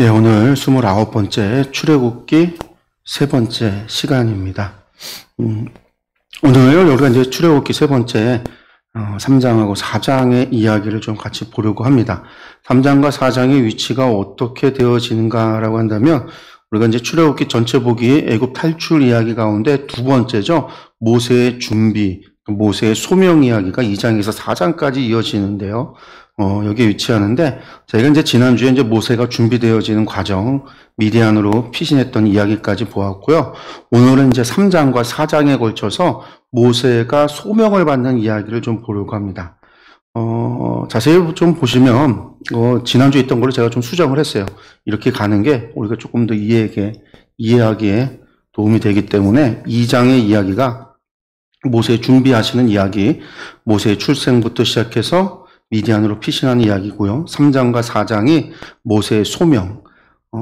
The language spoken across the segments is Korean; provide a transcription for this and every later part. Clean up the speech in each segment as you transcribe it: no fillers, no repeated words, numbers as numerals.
예, 오늘 29번째 출애굽기 세 번째 시간입니다. 오늘 우리가 이제 출애굽기 세 번째 3장하고 4장의 이야기를 좀 같이 보려고 합니다. 3장과 4장의 위치가 어떻게 되어지는가라고 한다면 우리가 이제 출애굽기 전체 보기 애굽 탈출 이야기 가운데 두 번째죠. 모세의 준비, 모세의 소명 이야기가 2장에서 4장까지 이어지는데요. 여기에 위치하는데, 저희가 이제 지난주에 이제 모세가 준비되어지는 과정, 미디안으로 피신했던 이야기까지 보았고요. 오늘은 이제 3장과 4장에 걸쳐서 모세가 소명을 받는 이야기를 좀 보려고 합니다. 자세히 좀 보시면, 지난주에 있던 걸로 제가 좀 수정을 했어요. 이렇게 가는 게 우리가 조금 더 이해하기에 도움이 되기 때문에 2장의 이야기가 모세 준비하시는 이야기, 모세의 출생부터 시작해서 미디안으로 피신하는 이야기고요. 3장과 4장이 모세의 소명,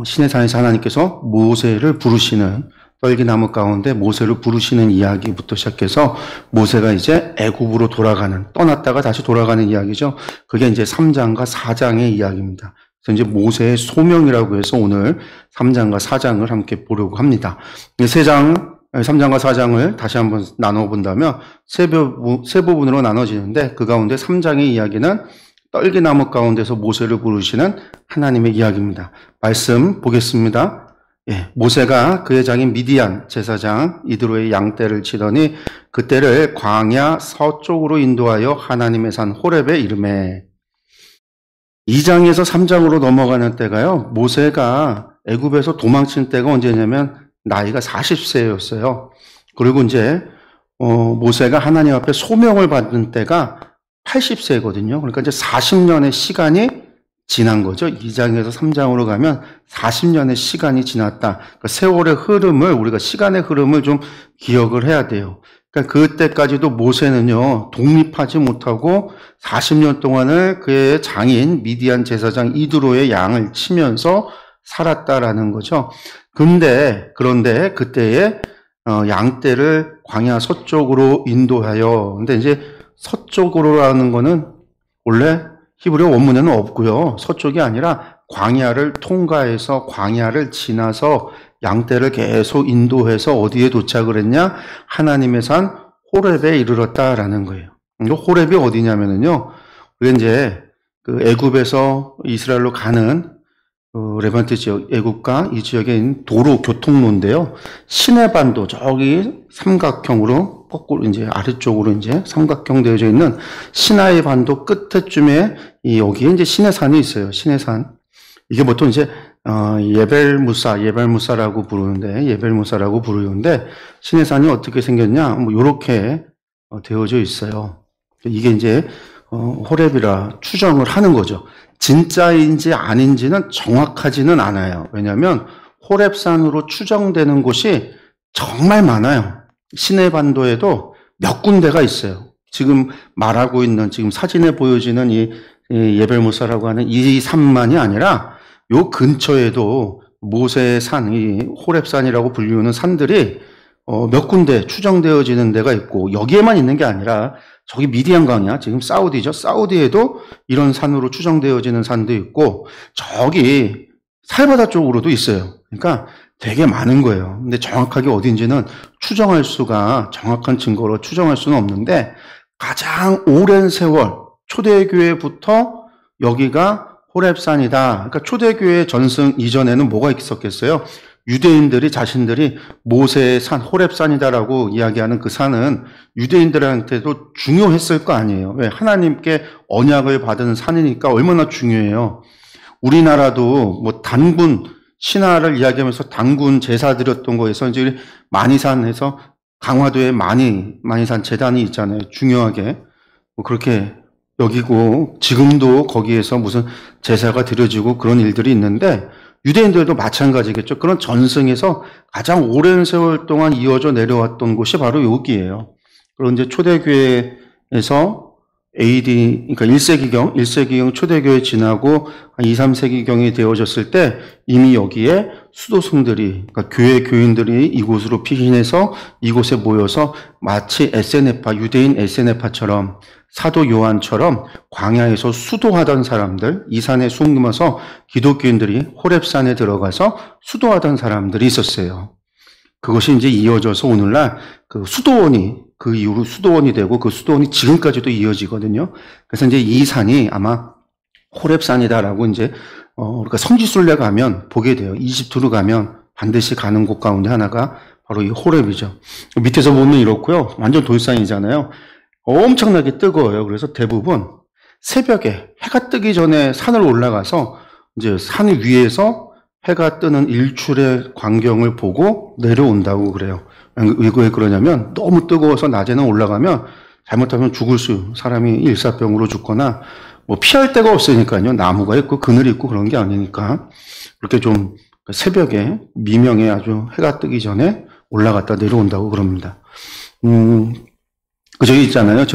시내산에서 하나님께서 모세를 부르시는, 떨기나무 가운데 모세를 부르시는 이야기부터 시작해서 모세가 이제 애굽으로 돌아가는, 떠났다가 다시 돌아가는 이야기죠. 그게 이제 3장과 4장의 이야기입니다. 그래서 이제 모세의 소명이라고 해서 오늘 3장과 4장을 함께 보려고 합니다. 3장과 4장을 다시 한번 나눠본다면 세 부분으로 나눠지는데, 그 가운데 3장의 이야기는 떨기나무 가운데서 모세를 부르시는 하나님의 이야기입니다. 말씀 보겠습니다. 예, 모세가 그의 장인 미디안 제사장 이드로의 양떼를 치더니 그 떼를 광야 서쪽으로 인도하여 하나님의 산 호렙에 이르매. 2장에서 3장으로 넘어가는 때가요, 모세가 애굽에서 도망친 때가 언제냐면 나이가 40세였어요. 그리고 이제 모세가 하나님 앞에 소명을 받는 때가 80세거든요. 그러니까 이제 40년의 시간이 지난 거죠. 2장에서 3장으로 가면 40년의 시간이 지났다. 그러니까 세월의 흐름을, 우리가 시간의 흐름을 좀 기억을 해야 돼요. 그러니까 그때까지도 모세는요, 독립하지 못하고 40년 동안을 그의 장인 미디안 제사장 이드로의 양을 치면서 살았다라는 거죠. 그런데 그때에 양떼를 광야 서쪽으로 인도하여, 근데 이제 서쪽으로라는 거는 원래 히브리어 원문에는 없고요. 서쪽이 아니라 광야를 통과해서 광야를 지나서 양떼를 계속 인도해서 어디에 도착을 했냐? 하나님의 산 호렙에 이르렀다라는 거예요. 호렙이 어디냐면은요, 우리가 이제 그 애굽에서 이스라엘로 가는 레반트 지역, 애굽과 이 지역에 있는 도로 교통로인데요. 시내반도, 저기 삼각형으로, 거꾸로 이제 아래쪽으로 이제 삼각형 되어져 있는 시나이 반도 끝에쯤에 여기에 이제 시내산이 있어요. 시내산. 이게 보통 이제, 예벨무사라고 부르는데, 시내산이 어떻게 생겼냐? 뭐, 요렇게 되어져 있어요. 이게 이제, 호렙이라 추정을 하는 거죠. 진짜인지 아닌지는 정확하지는 않아요. 왜냐하면 호렙산으로 추정되는 곳이 정말 많아요. 시내반도에도 몇 군데가 있어요. 지금 말하고 있는, 지금 사진에 보여지는 이 예벨무사라고 하는 이 산만이 아니라 요 근처에도 모세의 산, 이 호렙산이라고 불리우는 산들이 몇 군데 추정되어지는 데가 있고, 여기에만 있는 게 아니라 저기 미디안 광야, 지금 사우디죠. 사우디에도 이런 산으로 추정되어지는 산도 있고, 저기 살바다 쪽으로도 있어요. 그러니까 되게 많은 거예요. 근데 정확하게 어딘지는 정확한 증거로 추정할 수는 없는데, 가장 오랜 세월, 초대교회부터 여기가 호렙산이다. 그러니까 초대교회 전승 이전에는 뭐가 있었겠어요? 유대인들이 자신들이 모세의 산, 호렙산이다라고 이야기하는 그 산은 유대인들한테도 중요했을 거 아니에요. 왜? 하나님께 언약을 받은 산이니까 얼마나 중요해요. 우리나라도 뭐 단군, 신화를 이야기하면서 단군 제사 드렸던 거에서 이제 만이산에서 강화도에 만이산 제단이 있잖아요. 중요하게. 뭐 그렇게 여기고, 지금도 거기에서 무슨 제사가 드려지고 그런 일들이 있는데, 유대인들도 마찬가지겠죠. 그런 전승에서 가장 오랜 세월 동안 이어져 내려왔던 곳이 바로 여기예요. 그리고 이제 초대교회에서 AD, 그러니까 1세기경 초대교회 지나고 한 2, 3세기경이 되어졌을 때 이미 여기에 수도승들이, 그러니까 교회 교인들이 이곳으로 피신해서 이곳에 모여서 마치 에세네파, 유대인 에세네파처럼 사도 요한처럼 광야에서 수도하던 사람들, 이 산에 숨어서 기독교인들이 호렙산에 들어가서 수도하던 사람들이 있었어요. 그것이 이제 이어져서 오늘날 그 수도원이, 그 이후로 수도원이 되고 그 수도원이 지금까지도 이어지거든요. 그래서 이제 이 산이 아마 호렙산이다라고 이제 우리가 성지순례 가면 보게 돼요. 이집트로 가면 반드시 가는 곳 가운데 하나가 바로 이 호렙이죠. 밑에서 보면 이렇고요. 완전 돌산이잖아요. 엄청나게 뜨거워요. 그래서 대부분 새벽에 해가 뜨기 전에 산을 올라가서 이제 산 위에서 해가 뜨는 일출의 광경을 보고 내려온다고 그래요. 왜 그러냐면 너무 뜨거워서 낮에는 올라가면 잘못하면 사람이 일사병으로 죽거나 뭐 피할 데가 없으니까요. 나무가 있고 그늘이 있고 그런 게 아니니까 그렇게 좀 새벽에 미명에 아주 해가 뜨기 전에 올라갔다 내려온다고 그럽니다. 저기 있잖아요.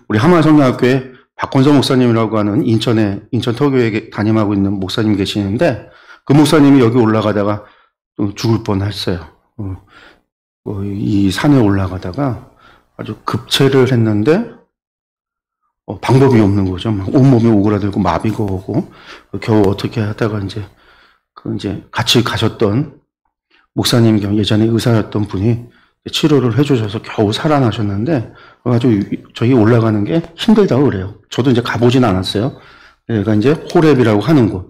우리 하마성교학교에 박건서 목사님이라고 하는 인천 터교에 담임하고 있는 목사님 계시는데 그 목사님이 여기 올라가다가 또 죽을 뻔했어요. 이 산에 올라가다가 아주 급체를 했는데 방법이 없는 거죠. 막 온몸이 오그라들고 마비가 오고 겨우 어떻게 하다가 이제 같이 가셨던 목사님 예전에 의사였던 분이 치료를 해주셔서 겨우 살아나셨는데 아주 저기 올라가는 게 힘들다고 그래요. 저도 이제 가보진 않았어요. 여기가 이제 호렙이라고 하는 곳.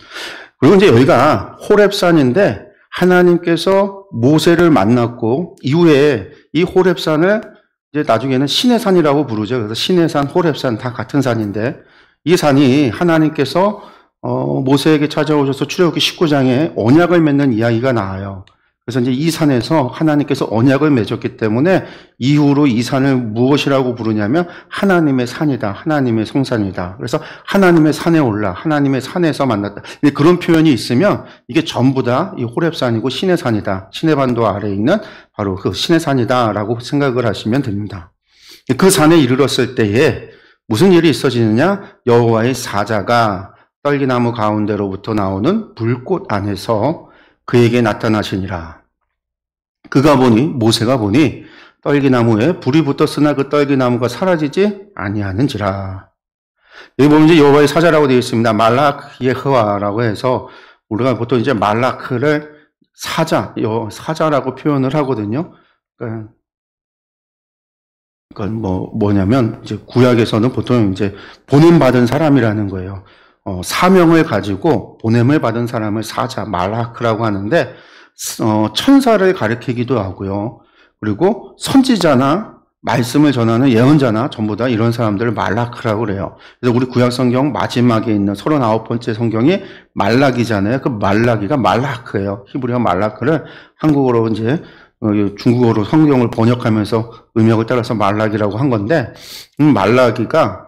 그리고 이제 여기가 호렙산인데 하나님께서 모세를 만났고 이후에 이 호렙산을 이제 나중에는 신의 산이라고 부르죠. 그래서 신의 산, 호렙산 다 같은 산인데 이 산이 하나님께서 모세에게 찾아오셔서 출애굽기 19장에 언약을 맺는 이야기가 나와요. 그래서 이제 이 산에서 하나님께서 언약을 맺었기 때문에 이후로 이 산을 무엇이라고 부르냐면 하나님의 산이다. 하나님의 성산이다. 그래서 하나님의 산에 올라 하나님의 산에서 만났다. 근데 그런 표현이 있으면 이게 전부 다 이 호렙산이고 신의 산이다. 신의 반도 아래에 있는 바로 그 신의 산이다라고 생각을 하시면 됩니다. 그 산에 이르렀을 때에 무슨 일이 있어지느냐? 여호와의 사자가 떨기나무 가운데로부터 나오는 불꽃 안에서 그에게 나타나시니라. 모세가 보니 떨기나무에 불이 붙었으나 그 떨기나무가 사라지지 아니하는지라. 여기 보면 이제 여호와의 사자라고 되어 있습니다. 말락 예흐와라고 해서 우리가 보통 이제 말라크를 사자라고 표현을 하거든요. 그러니까 뭐냐면 이제 구약에서는 보통 이제 보냄받은 사람이라는 거예요. 사명을 가지고 보냄을 받은 사람을 사자, 말라크라고 하는데, 천사를 가리키기도 하고요. 그리고 선지자나 말씀을 전하는 예언자나 전부 다 이런 사람들을 말라크라고 그래요. 그래서 우리 구약 성경 마지막에 있는 39번째 성경이 말라기잖아요. 그 말라기가 말라크예요. 히브리어 말라크를 한국어로 이제 중국어로 성경을 번역하면서 음역을 따라서 말라기라고 한 건데, 말라크가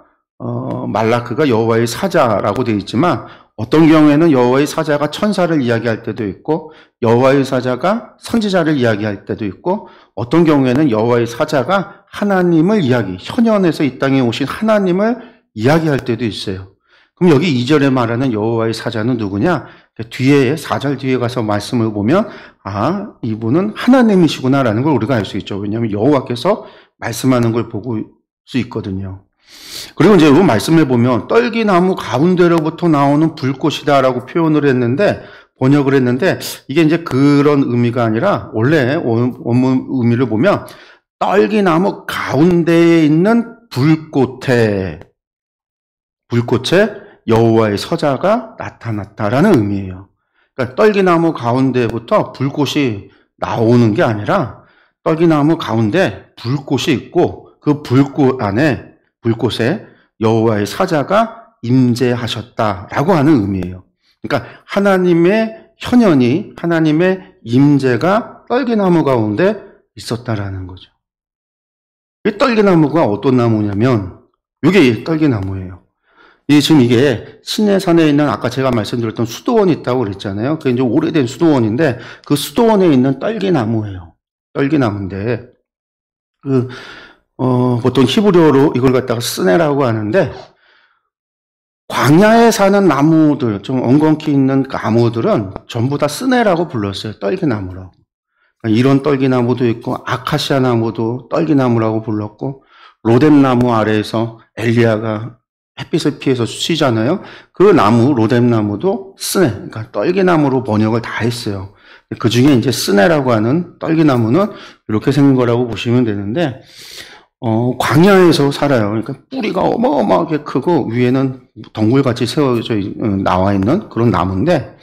여호와의 사자라고 되어 있지만 어떤 경우에는 여호와의 사자가 천사를 이야기할 때도 있고 여호와의 사자가 선지자를 이야기할 때도 있고 어떤 경우에는 여호와의 사자가 하나님을 현현에서 이 땅에 오신 하나님을 이야기할 때도 있어요. 그럼 여기 2절에 말하는 여호와의 사자는 누구냐? 뒤에 4절 뒤에 가서 말씀을 보면 이분은 하나님이시구나라는 걸 우리가 알 수 있죠. 왜냐하면 여호와께서 말씀하는 걸 보고 수 있거든요. 그리고 이제 이 말씀을 보면 떨기나무 가운데로부터 나오는 불꽃이다라고 번역을 했는데 이게 이제 그런 의미가 아니라 원래 원문 의미를 보면 떨기나무 가운데에 있는 불꽃에 여호와의 사자가 나타났다라는 의미예요. 그러니까 떨기나무 가운데부터 불꽃이 나오는 게 아니라 떨기나무 가운데 불꽃이 있고 그 불꽃에 여호와의 사자가 임재하셨다라고 하는 의미예요. 그러니까 하나님의 현현이, 하나님의 임재가 떨기나무 가운데 있었다라는 거죠. 이 떨기나무가 어떤 나무냐면 이게 떨기나무예요. 지금 이게 신해산에 있는 아까 제가 말씀드렸던 수도원이 있다고 그랬잖아요. 그게 이제 오래된 수도원인데 그 수도원에 있는 떨기나무예요. 떨기나무인데 보통 히브리어로 이걸 갖다가 스네라고 하는데 광야에 사는 나무들, 좀 엉겅퀴 있는 나무들은 전부 다 스네라고 불렀어요. 떨기나무라고. 이런 떨기나무도 있고 아카시아 나무도 떨기나무라고 불렀고 로뎀나무 아래에서 엘리야가 햇빛을 피해서 쉬잖아요. 그 나무 로뎀나무도 스네, 그러니까 떨기나무로 번역을 다 했어요. 그 중에 이제 스네라고 하는 떨기나무는 이렇게 생긴 거라고 보시면 되는데 광야에서 살아요. 그러니까 뿌리가 어마어마하게 크고 위에는 덩굴같이 세워져 나와 있는 그런 나무인데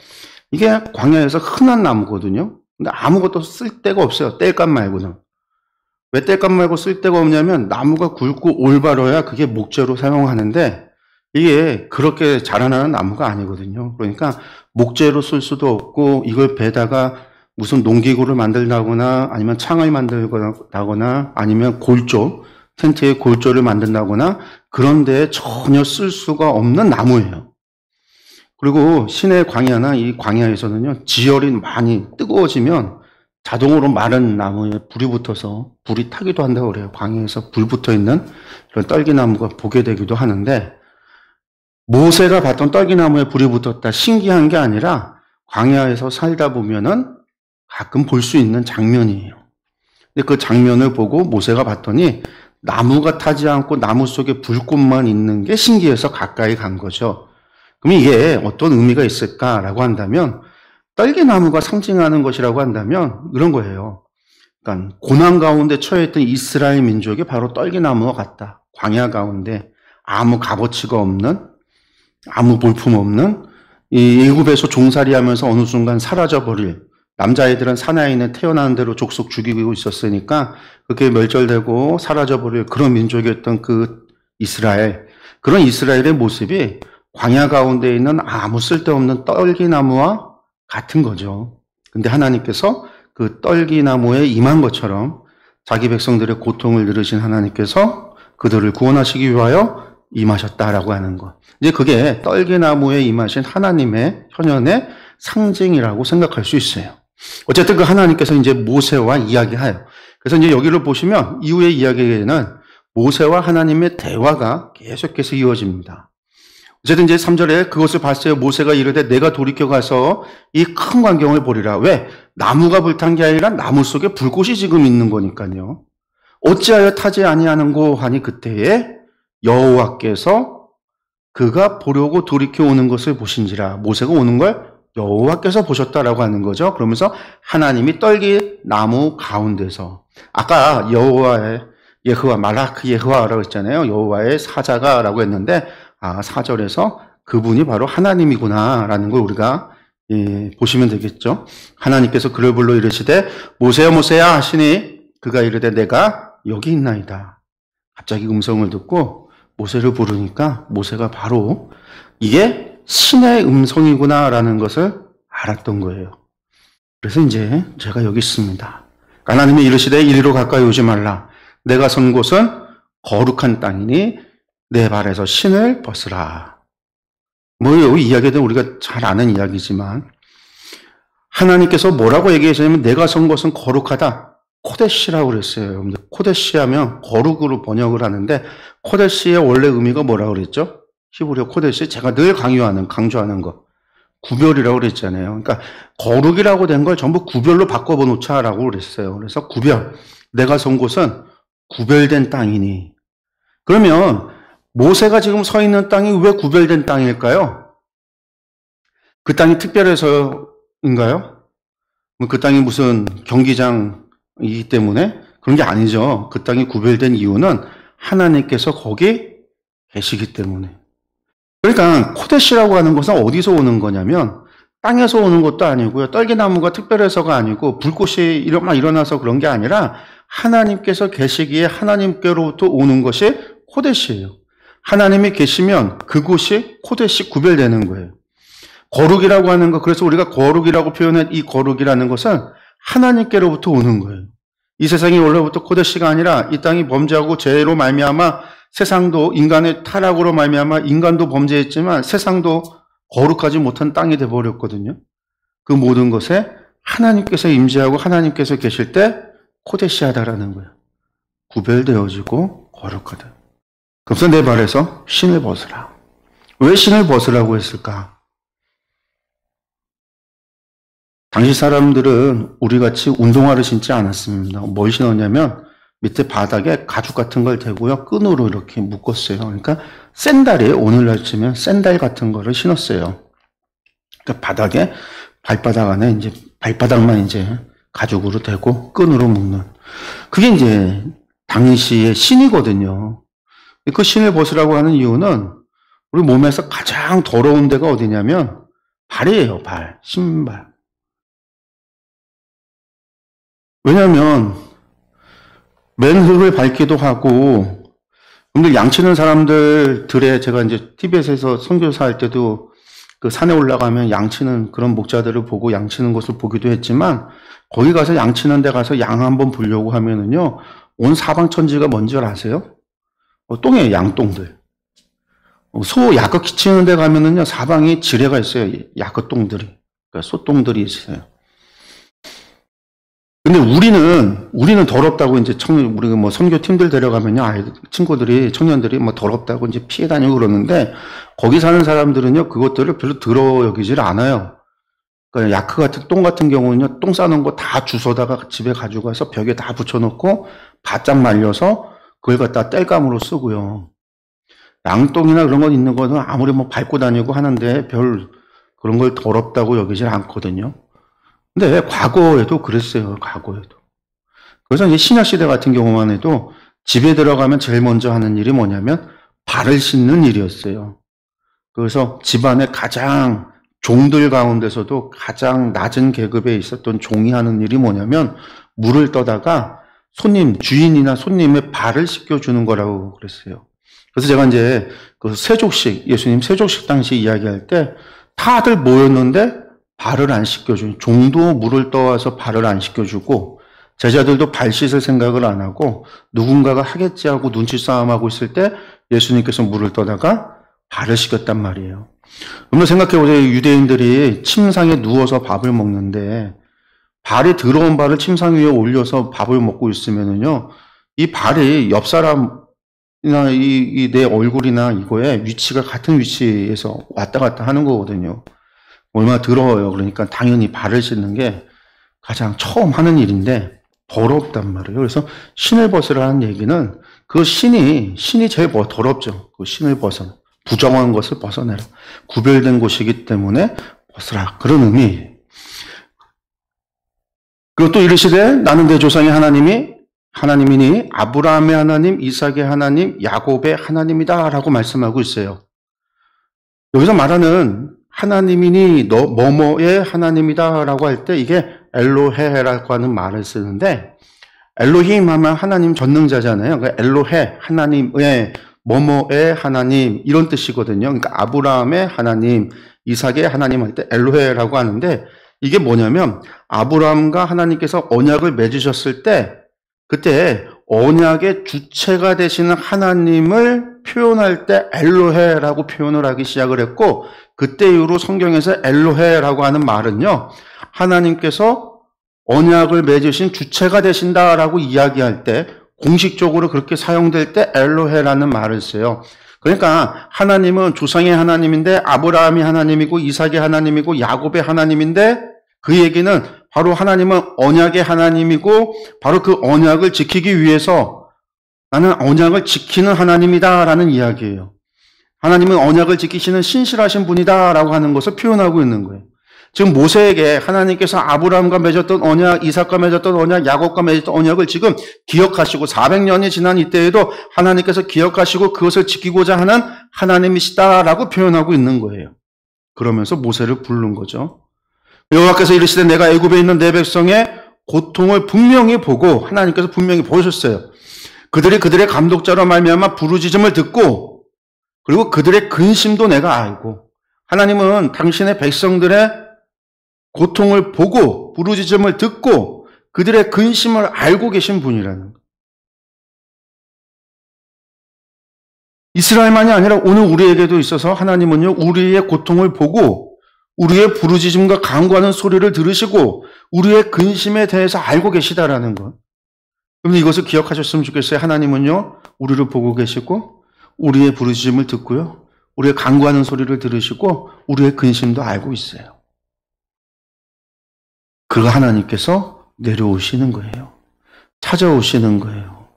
이게 광야에서 흔한 나무거든요. 근데 아무것도 쓸 데가 없어요. 땔감 말고는. 왜 땔감 말고 쓸 데가 없냐면 나무가 굵고 올바로야 그게 목재로 사용하는데 이게 그렇게 자라나는 나무가 아니거든요. 그러니까 목재로 쓸 수도 없고 이걸 베다가 무슨 농기구를 만들다거나 아니면 창을 만들다거나 아니면 골조, 텐트에 골조를 만든다거나 그런 데에 전혀 쓸 수가 없는 나무예요. 그리고 시내 광야나 이 광야에서는요, 지열이 많이 뜨거워지면 자동으로 마른 나무에 불이 붙어서 불이 타기도 한다고 그래요. 광야에서 불 붙어 있는 이런 떨기나무가 보게 되기도 하는데 모세가 봤던 떨기나무에 불이 붙었다 신기한 게 아니라 광야에서 살다 보면은 가끔 볼 수 있는 장면이에요. 근데 그 장면을 보고 모세가 봤더니 나무가 타지 않고 나무 속에 불꽃만 있는 게 신기해서 가까이 간 거죠. 그럼 이게 어떤 의미가 있을까라고 한다면 떨기나무가 상징하는 것이라고 한다면 이런 거예요. 그러니까 고난 가운데 처해 있던 이스라엘 민족이 바로 떨기나무와 같다. 광야 가운데 아무 값어치가 없는 아무 볼품 없는 이 애굽에서 종살이하면서 어느 순간 사라져버릴 남자애들은 사나이는 태어나는 대로 족속 죽이고 있었으니까 그렇게 멸절되고 사라져버릴 그런 민족이었던 그 이스라엘 그런 이스라엘의 모습이 광야 가운데 있는 아무 쓸데없는 떨기나무와 같은 거죠. 근데 하나님께서 그 떨기나무에 임한 것처럼 자기 백성들의 고통을 들으신 하나님께서 그들을 구원하시기 위하여 임하셨다라고 하는 것. 이제 그게 떨기나무에 임하신 하나님의 현현의 상징이라고 생각할 수 있어요. 어쨌든 그 하나님께서 이제 모세와 이야기해요. 그래서 이제 여기를 보시면 이후의 이야기에는 모세와 하나님의 대화가 계속해서 이어집니다. 어쨌든 이제 3절에 그것을 봤어요. 모세가 이르되 내가 돌이켜 가서 이 큰 광경을 보리라. 왜? 나무가 불탄 게 아니라 나무 속에 불꽃이 지금 있는 거니까요. 어찌하여 타지 아니하는고 하니 그때에 여호와께서 그가 보려고 돌이켜 오는 것을 보신지라. 모세가 오는 걸 여호와께서 보셨다라고 하는 거죠. 그러면서 하나님이 떨기 나무 가운데서 아까 여호와의 예흐와 말라크 예흐와라고 했잖아요. 여호와의 사자가라고 했는데 4절에서 그분이 바로 하나님이구나라는 걸 우리가 보시면 되겠죠. 하나님께서 그를 불러 이르시되 모세야 모세야 하시니 그가 이르되 내가 여기 있나이다. 갑자기 음성을 듣고 모세를 부르니까 모세가 바로 이게 신의 음성이구나라는 것을 알았던 거예요. 그래서 이제 제가 여기 있습니다. 하나님이 이르시되 이리로 가까이 오지 말라. 내가 선 곳은 거룩한 땅이니 내 발에서 신을 벗으라. 이 이야기는 우리가 잘 아는 이야기지만 하나님께서 뭐라고 얘기하셨냐면 내가 선 곳은 거룩하다. 코데시라고 그랬어요. 코데시 하면 거룩으로 번역을 하는데 코데시의 원래 의미가 뭐라고 그랬죠? 히브리어 코데시 제가 늘 강조하는 거. 구별이라고 그랬잖아요. 그러니까 거룩이라고 된 걸 전부 구별로 바꿔놓자라고 그랬어요. 그래서 구별. 내가 선 곳은 구별된 땅이니. 그러면 모세가 지금 서 있는 땅이 왜 구별된 땅일까요? 그 땅이 특별해서인가요? 그 땅이 무슨 경기장이기 때문에 그런 게 아니죠. 그 땅이 구별된 이유는 하나님께서 거기 계시기 때문에. 그러니까 코데시라고 하는 것은 어디서 오는 거냐면 땅에서 오는 것도 아니고요. 떨기나무가 특별해서가 아니고 불꽃이 일어나서 그런 게 아니라 하나님께서 계시기에 하나님께로부터 오는 것이 코데시예요. 하나님이 계시면 그곳이 코데시 구별되는 거예요. 거룩이라고 하는 것, 그래서 우리가 거룩이라고 표현한 이 거룩이라는 것은 하나님께로부터 오는 거예요. 이 세상이 원래부터 코데시가 아니라 이 땅이 범죄하고 죄로 말미암아 세상도 인간의 타락으로 말미암아 인간도 범죄했지만 세상도 거룩하지 못한 땅이 돼버렸거든요. 그 모든 것에 하나님께서 임재하고 하나님께서 계실 때 코데시하다라는 거예요. 구별되어지고 거룩하다. 그래서 내 발에서 신을 벗으라. 왜 신을 벗으라고 했을까? 당시 사람들은 우리같이 운동화를 신지 않았습니다. 뭘 신었냐면 밑에 바닥에 가죽 같은 걸 대고요. 끈으로 이렇게 묶었어요. 그러니까 샌달이에요. 오늘날 치면 샌달 같은 거를 신었어요. 그러니까 바닥에 발바닥 안에 이제 발바닥만 이제 가죽으로 대고 끈으로 묶는. 그게 이제 당시의 신이거든요. 그 신을 벗으라고 하는 이유는 우리 몸에서 가장 더러운 데가 어디냐면 발이에요. 발, 신발. 왜냐하면 맨흙을 밟기도 하고, 근데 양치는 사람들의 제가 이제 TBS에서 선교사 할 때도 그 산에 올라가면 양치는 그런 목자들을 보고 양치는 것을 보기도 했지만, 거기 가서 양치는 데 가서 양 한번 보려고 하면은요, 온 사방천지가 뭔지 아세요? 똥이에요, 양똥들. 소 약거 키치는 데 가면은요, 사방에 지뢰가 있어요, 약거 똥들이. 그러니까 소똥들이 있어요. 근데 우리는 더럽다고 이제 우리가 뭐 선교팀들 데려가면요, 친구들이, 청년들이 뭐 더럽다고 이제 피해 다니고 그러는데, 거기 사는 사람들은요, 그것들을 별로 더러워 여기질 않아요. 그러니까 야크 같은, 똥 같은 경우는요, 똥 싸는 거 다 주워다가 집에 가져가서 벽에 다 붙여놓고, 바짝 말려서 그걸 갖다 땔감으로 쓰고요. 양똥이나 그런 건 있는 거는 아무리 뭐 밟고 다니고 하는데 별 그런 걸 더럽다고 여기질 않거든요. 근데 과거에도 그랬어요. 과거에도. 그래서 이제 신약시대 같은 경우만 해도 집에 들어가면 제일 먼저 하는 일이 뭐냐면 발을 씻는 일이었어요. 그래서 집안의 가장 종들 가운데서도 가장 낮은 계급에 있었던 종이 하는 일이 뭐냐면 물을 떠다가 주인이나 손님의 발을 씻겨주는 거라고 그랬어요. 그래서 제가 이제 그 세족식, 예수님 세족식 당시 이야기할 때 다들 모였는데 발을 안 씻겨주는, 종도 물을 떠와서 발을 안 씻겨주고 제자들도 발 씻을 생각을 안 하고 누군가가 하겠지 하고 눈치 싸움하고 있을 때 예수님께서 물을 떠다가 발을 씻겼단 말이에요. 그러면 생각해보세요. 유대인들이 침상에 누워서 밥을 먹는데 발이 더러운 발을 침상 위에 올려서 밥을 먹고 있으면은요, 이 발이 옆 사람이나 내 얼굴이나 이거에 위치가 같은 위치에서 왔다 갔다 하는 거거든요. 얼마나 더러워요. 그러니까 당연히 발을 씻는 게 가장 처음 하는 일인데 더럽단 말이에요. 그래서 신을 벗으라는 얘기는 그 신이 제일 더럽죠. 그 신을 벗어, 부정한 것을 벗어내라. 구별된 곳이기 때문에 벗으라. 그런 의미예요. 그리고 또 이르시되 나는 내 조상의 하나님이니 아브라함의 하나님, 이삭의 하나님, 야곱의 하나님이다 라고 말씀하고 있어요. 여기서 말하는 하나님이니 뭐뭐의 하나님이다 라고 할 때 이게 엘로헤라고 하는 말을 쓰는데, 엘로힘 하면 하나님 전능자잖아요. 그러니까 엘로헤, 하나님의 뭐뭐의 하나님 이런 뜻이거든요. 그러니까 아브라함의 하나님, 이삭의 하나님 할 때 엘로헤라고 하는데, 이게 뭐냐면 아브라함과 하나님께서 언약을 맺으셨을 때 그때 언약의 주체가 되시는 하나님을 표현할 때 엘로헤라고 표현을 하기 시작을 했고, 그때 이후로 성경에서 엘로헤라고 하는 말은요, 하나님께서 언약을 맺으신 주체가 되신다라고 이야기할 때 공식적으로 그렇게 사용될 때 엘로헤라는 말을 써요. 그러니까 하나님은 조상의 하나님인데 아브라함이 하나님이고 이삭의 하나님이고 야곱의 하나님인데, 그 얘기는 바로 하나님은 언약의 하나님이고 바로 그 언약을 지키기 위해서 나는 언약을 지키는 하나님이다라는 이야기예요. 하나님은 언약을 지키시는 신실하신 분이다라고 하는 것을 표현하고 있는 거예요. 지금 모세에게 하나님께서 아브라함과 맺었던 언약, 이삭과 맺었던 언약, 야곱과 맺었던 언약을 지금 기억하시고 400년이 지난 이때에도 하나님께서 기억하시고 그것을 지키고자 하는 하나님이시다라고 표현하고 있는 거예요. 그러면서 모세를 부른 거죠. 여호와께서 이르시되 내가 애굽에 있는 내 백성의 고통을 분명히 보고, 하나님께서 분명히 보셨어요. 그들의 감독자로 말미암아 부르짖음을 듣고, 그리고 그들의 근심도 내가 알고, 하나님은 당신의 백성들의 고통을 보고 부르짖음을 듣고 그들의 근심을 알고 계신 분이라는 거예요. 이스라엘만이 아니라 오늘 우리에게도 있어서 하나님은요, 우리의 고통을 보고 우리의 부르짖음과 간구하는 소리를 들으시고 우리의 근심에 대해서 알고 계시다라는 것. 그럼 이것을 기억하셨으면 좋겠어요. 하나님은요, 우리를 보고 계시고 우리의 부르짖음을 듣고요, 우리의 간구하는 소리를 들으시고 우리의 근심도 알고 있어요. 그 하나님께서 내려오시는 거예요. 찾아오시는 거예요.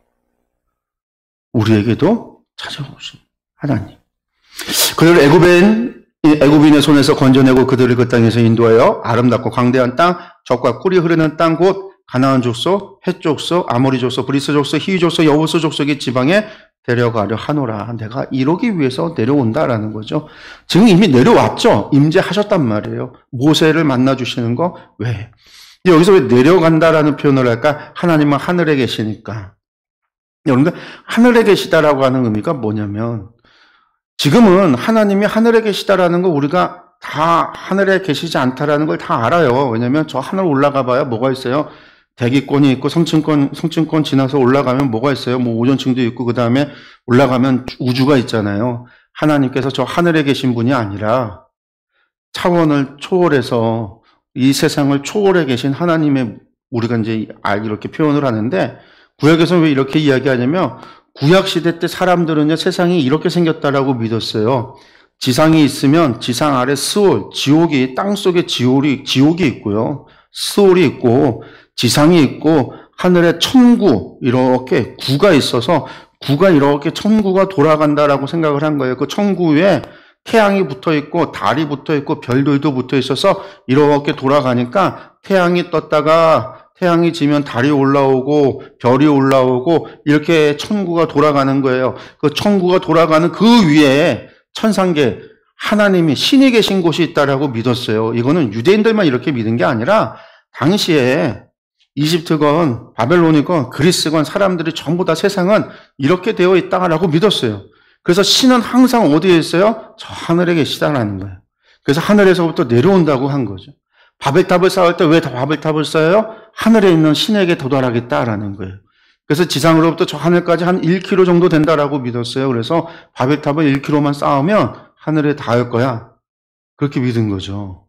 우리에게도 찾아오신 하나님. 그를 애굽인의 손에서 건져내고 그들을 그 땅에서 인도하여 아름답고 광대한 땅, 젖과 꿀이 흐르는 땅 곧 가나안 족속, 헷 족속, 아모리 족속, 브리스 족속, 히위 족속, 여부스 족속의 지방에 데려가려 하노라. 내가 이러기 위해서 내려온다라는 거죠. 지금 이미 내려왔죠. 임재하셨단 말이에요. 모세를 만나주시는 거 왜? 여기서 왜 내려간다라는 표현을 할까? 하나님은 하늘에 계시니까. 여러분들 하늘에 계시다라고 하는 의미가 뭐냐면 지금은 하나님이 하늘에 계시다라는 거 우리가 다 하늘에 계시지 않다라는 걸 다 알아요. 왜냐하면 저 하늘 올라가 봐야 뭐가 있어요? 대기권이 있고 성층권 지나서 올라가면 뭐가 있어요? 뭐 오존층도 있고 그 다음에 올라가면 우주가 있잖아요. 하나님께서 저 하늘에 계신 분이 아니라 차원을 초월해서 이 세상을 초월해 계신 하나님의 우리가 이제 이렇게 표현을 하는데 구약에서 왜 이렇게 이야기하냐면 구약 시대 때 사람들은요 세상이 이렇게 생겼다라고 믿었어요. 지상이 있으면 지상 아래 스올, 지옥이 땅 속에 지옥이 있고요. 스올이 있고 지상이 있고 하늘에 천구 이렇게 구가 있어서 구가 이렇게 천구가 돌아간다라고 생각을 한 거예요. 그 천구 위에 태양이 붙어 있고 달이 붙어 있고 별들도 붙어 있어서 이렇게 돌아가니까 태양이 떴다가 태양이 지면 달이 올라오고 별이 올라오고 이렇게 천구가 돌아가는 거예요. 그 천구가 돌아가는 그 위에 천상계 하나님이 신이 계신 곳이 있다라고 믿었어요. 이거는 유대인들만 이렇게 믿은 게 아니라 당시에 이집트건 바벨론이건 그리스건 사람들이 전부 다 세상은 이렇게 되어 있다라고 믿었어요. 그래서 신은 항상 어디에 있어요? 저 하늘에 계시다라는 거예요. 그래서 하늘에서부터 내려온다고 한 거죠. 바벨탑을 쌓을 때 왜 바벨탑을 쌓아요? 하늘에 있는 신에게 도달하겠다라는 거예요. 그래서 지상으로부터 저 하늘까지 한 1km 정도 된다라고 믿었어요. 그래서 바벨탑을 1km만 쌓으면 하늘에 닿을 거야. 그렇게 믿은 거죠.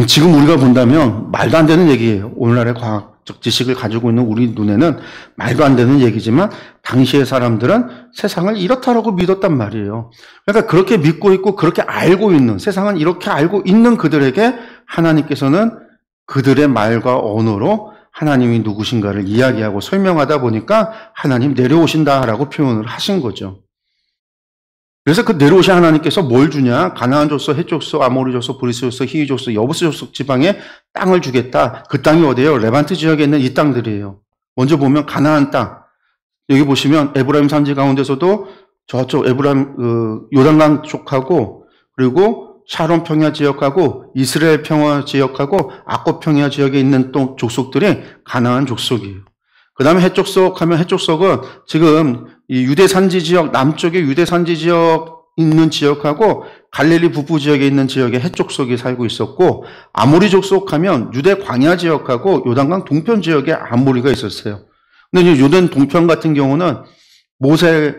지금 우리가 본다면 말도 안 되는 얘기예요. 오늘날의 과학적 지식을 가지고 있는 우리 눈에는 말도 안 되는 얘기지만 당시의 사람들은 세상을 이렇다라고 믿었단 말이에요. 그러니까 그렇게 믿고 있고 그렇게 알고 있는 세상은 이렇게 알고 있는 그들에게 하나님께서는 그들의 말과 언어로 하나님이 누구신가를 이야기하고 설명하다 보니까 하나님 내려오신다라고 표현을 하신 거죠. 그래서 그 내려오신 하나님께서 뭘 주냐? 가나안 족속, 헷 족속, 아모리 족속, 브리스 족속, 히위 족속, 여부스 족속 지방에 땅을 주겠다. 그 땅이 어디예요? 레반트 지역에 있는 이 땅들이에요. 먼저 보면 가나안 땅. 여기 보시면 에브라임 산지 가운데서도 저쪽 에브라임 요단강 쪽하고 그리고 샤론 평야 지역하고 이스라엘 평야 지역하고 악곱 평야 지역에 있는 또 족속들이 가나안 족속이에요. 그 다음에 헷 족속 하면 헷 족속은 지금 이 유대 산지 지역, 남쪽에 유대 산지 지역 있는 지역하고 갈릴리 북부 지역에 있는 지역에 헷 족속이 살고 있었고 아모리 족속 하면 유대 광야 지역하고 요단강 동편 지역에 아모리가 있었어요. 근데 이제 요단 동편 같은 경우는 모세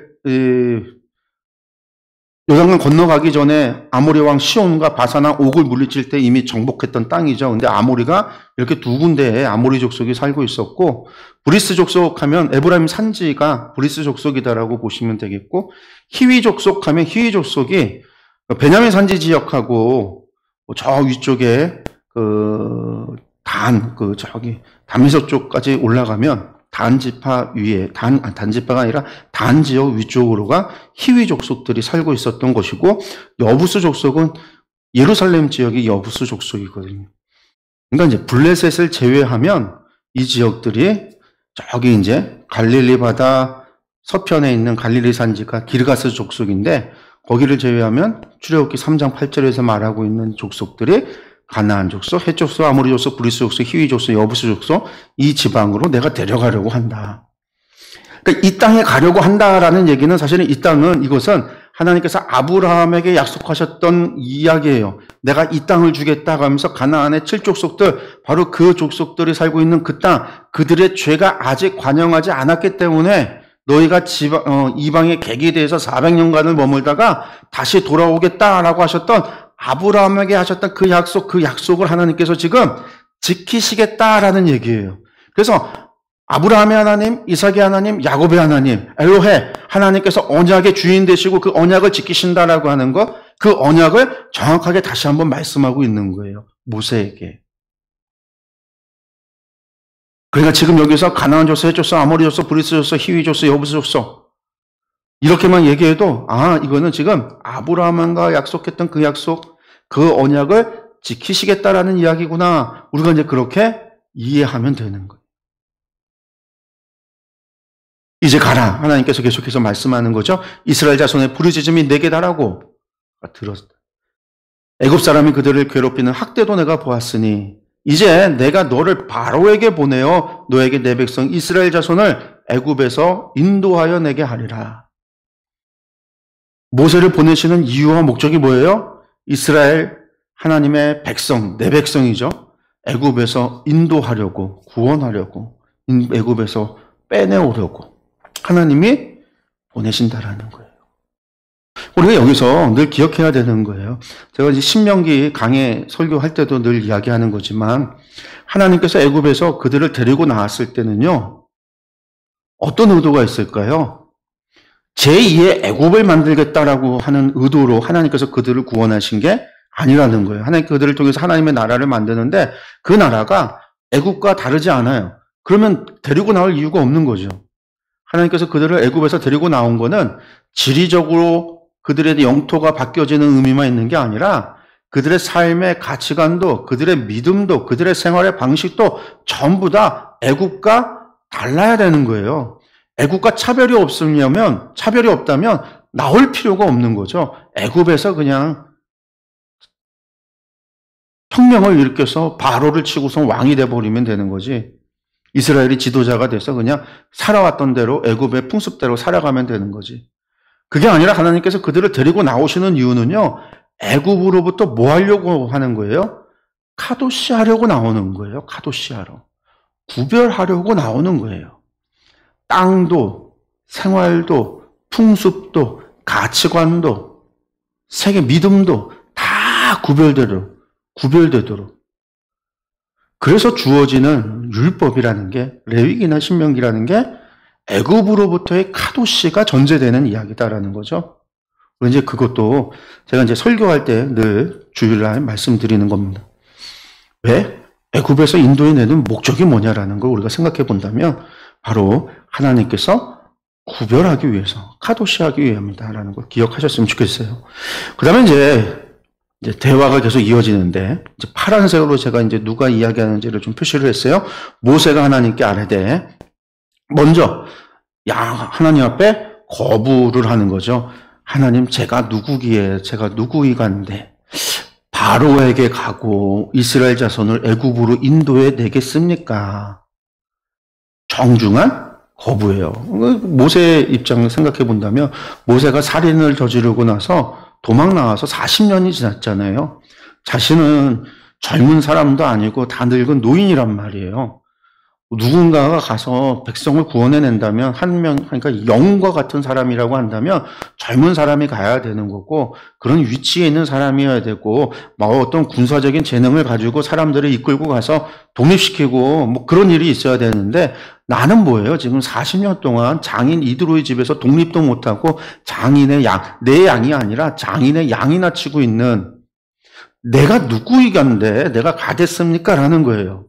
요단강 건너가기 전에 아모리 왕 시온과 바사나 옥을 물리칠 때 이미 정복했던 땅이죠. 근데 아모리가 이렇게 두 군데에 아모리 족속이 살고 있었고 브리스 족속 하면 에브라임 산지가 브리스 족속이다라고 보시면 되겠고 히위 족속 하면 히위 족속이 베냐민 산지 지역하고 저 위쪽에 담에서 쪽까지 올라가면 단지파 위에 단지파가 아니라 단 지역 위쪽으로가 히위 족속들이 살고 있었던 것이고 여부스 족속은 예루살렘 지역이 여부스 족속이거든요. 그러니까 이제 블레셋을 제외하면 이 지역들이 저기 이제 갈릴리 바다 서편에 있는 갈릴리 산지가 기르가스 족속인데 거기를 제외하면 출애굽기 3장 8절에서 말하고 있는 족속들이 가나안 족속, 헷 족속, 아모리 족속, 브리스 족속, 히위 족속, 여부스 족속 이 지방으로 내가 데려가려고 한다. 그러니까 이 땅에 가려고 한다라는 얘기는 사실은 이것은 하나님께서 아브라함에게 약속하셨던 이야기예요. 내가 이 땅을 주겠다 하면서 가나안의 7족속들 바로 그 족속들이 살고 있는 그 땅 그들의 죄가 아직 관영하지 않았기 때문에 너희가 이방의 객이 돼서 400년간을 머물다가 다시 돌아오겠다라고 하셨던 아브라함에게 하셨던 그 약속을 하나님께서 지금 지키시겠다라는 얘기예요. 그래서 아브라함의 하나님, 이삭의 하나님, 야곱의 하나님, 엘로헤, 하나님께서 언약의 주인 되시고 그 언약을 지키신다라고 하는 것, 그 언약을 정확하게 다시 한번 말씀하고 있는 거예요. 모세에게. 그러니까 지금 여기서 가나안 줬어, 헷 줬어, 아모리 줬어, 브리스 줬어, 히위 줬어, 여부스 줬어. 이렇게만 얘기해도 이거는 지금 아브라함과 약속했던 그 약속, 그 언약을 지키시겠다라는 이야기구나. 우리가 이제 그렇게 이해하면 되는 거예요. 이제 가라. 하나님께서 계속해서 말씀하는 거죠. 이스라엘 자손의 부르짖음이 내게 달하고 들었다. 애굽 사람이 그들을 괴롭히는 학대도 내가 보았으니 이제 내가 너를 바로에게 보내어 너에게 내 백성 이스라엘 자손을 애굽에서 인도하여 내게 하리라. 모세를 보내시는 이유와 목적이 뭐예요? 이스라엘 하나님의 백성, 내 백성이죠. 애굽에서 인도하려고, 구원하려고, 애굽에서 빼내오려고 하나님이 보내신다라는 거예요. 우리가 여기서 늘 기억해야 되는 거예요. 제가 이제 신명기 강해 설교할 때도 늘 이야기하는 거지만 하나님께서 애굽에서 그들을 데리고 나왔을 때는요. 어떤 의도가 있을까요? 제2의 애굽을 만들겠다라고 하는 의도로 하나님께서 그들을 구원하신 게 아니라는 거예요. 하나님 그들을 통해서 하나님의 나라를 만드는데 그 나라가 애굽과 다르지 않아요. 그러면 데리고 나올 이유가 없는 거죠. 하나님께서 그들을 애굽에서 데리고 나온 거는 지리적으로 그들의 영토가 바뀌어지는 의미만 있는 게 아니라 그들의 삶의 가치관도 그들의 믿음도 그들의 생활의 방식도 전부 다 애굽과 달라야 되는 거예요. 애굽과 차별이 없다면 나올 필요가 없는 거죠. 애굽에서 그냥 혁명을 일으켜서 바로를 치고서 왕이 돼버리면 되는 거지. 이스라엘이 지도자가 돼서 그냥 살아왔던 대로 애굽의 풍습대로 살아가면 되는 거지. 그게 아니라 하나님께서 그들을 데리고 나오시는 이유는요. 애굽으로부터 뭐 하려고 하는 거예요? 카도시 하려고 나오는 거예요. 카도시 하러. 구별하려고 나오는 거예요. 땅도 생활도 풍습도 가치관도 세계 믿음도 다 구별되도록. 그래서 주어지는 율법이라는 게 레위기나 신명기라는 게 애굽으로부터의 카도시가 전제되는 이야기다라는 거죠. 이제 그것도 제가 이제 설교할 때 늘 주일날 말씀드리는 겁니다. 왜? 애굽에서 인도해 내는 목적이 뭐냐라는 걸 우리가 생각해 본다면 바로 하나님께서 구별하기 위해서 카도시하기 위함이다라는 걸 기억하셨으면 좋겠어요. 그다음에 이제 대화가 계속 이어지는데 이제 파란색으로 제가 이제 누가 이야기하는지를 좀 표시를 했어요. 모세가 하나님께 아뢰되 먼저 하나님 앞에 거부를 하는 거죠. 하나님 제가 누구이간데 바로에게 가고 이스라엘 자손을 애굽으로 인도해 내겠습니까? 정중한 거부예요. 모세의 입장을 생각해 본다면 모세가 살인을 저지르고 나서 도망 나와서 40년이 지났잖아요. 자신은 젊은 사람도 아니고 다 늙은 노인이란 말이에요. 누군가가 가서 백성을 구원해낸다면 그러니까 영웅과 같은 사람이라고 한다면 젊은 사람이 가야 되는 거고 그런 위치에 있는 사람이어야 되고 어떤 군사적인 재능을 가지고 사람들을 이끌고 가서 독립시키고 그런 일이 있어야 되는데 나는 뭐예요? 지금 40년 동안 장인 이드로의 집에서 독립도 못하고 내 양이 아니라 장인의 양이나 치고 있는 내가 누구이간데 내가 가겠습니까? 라는 거예요.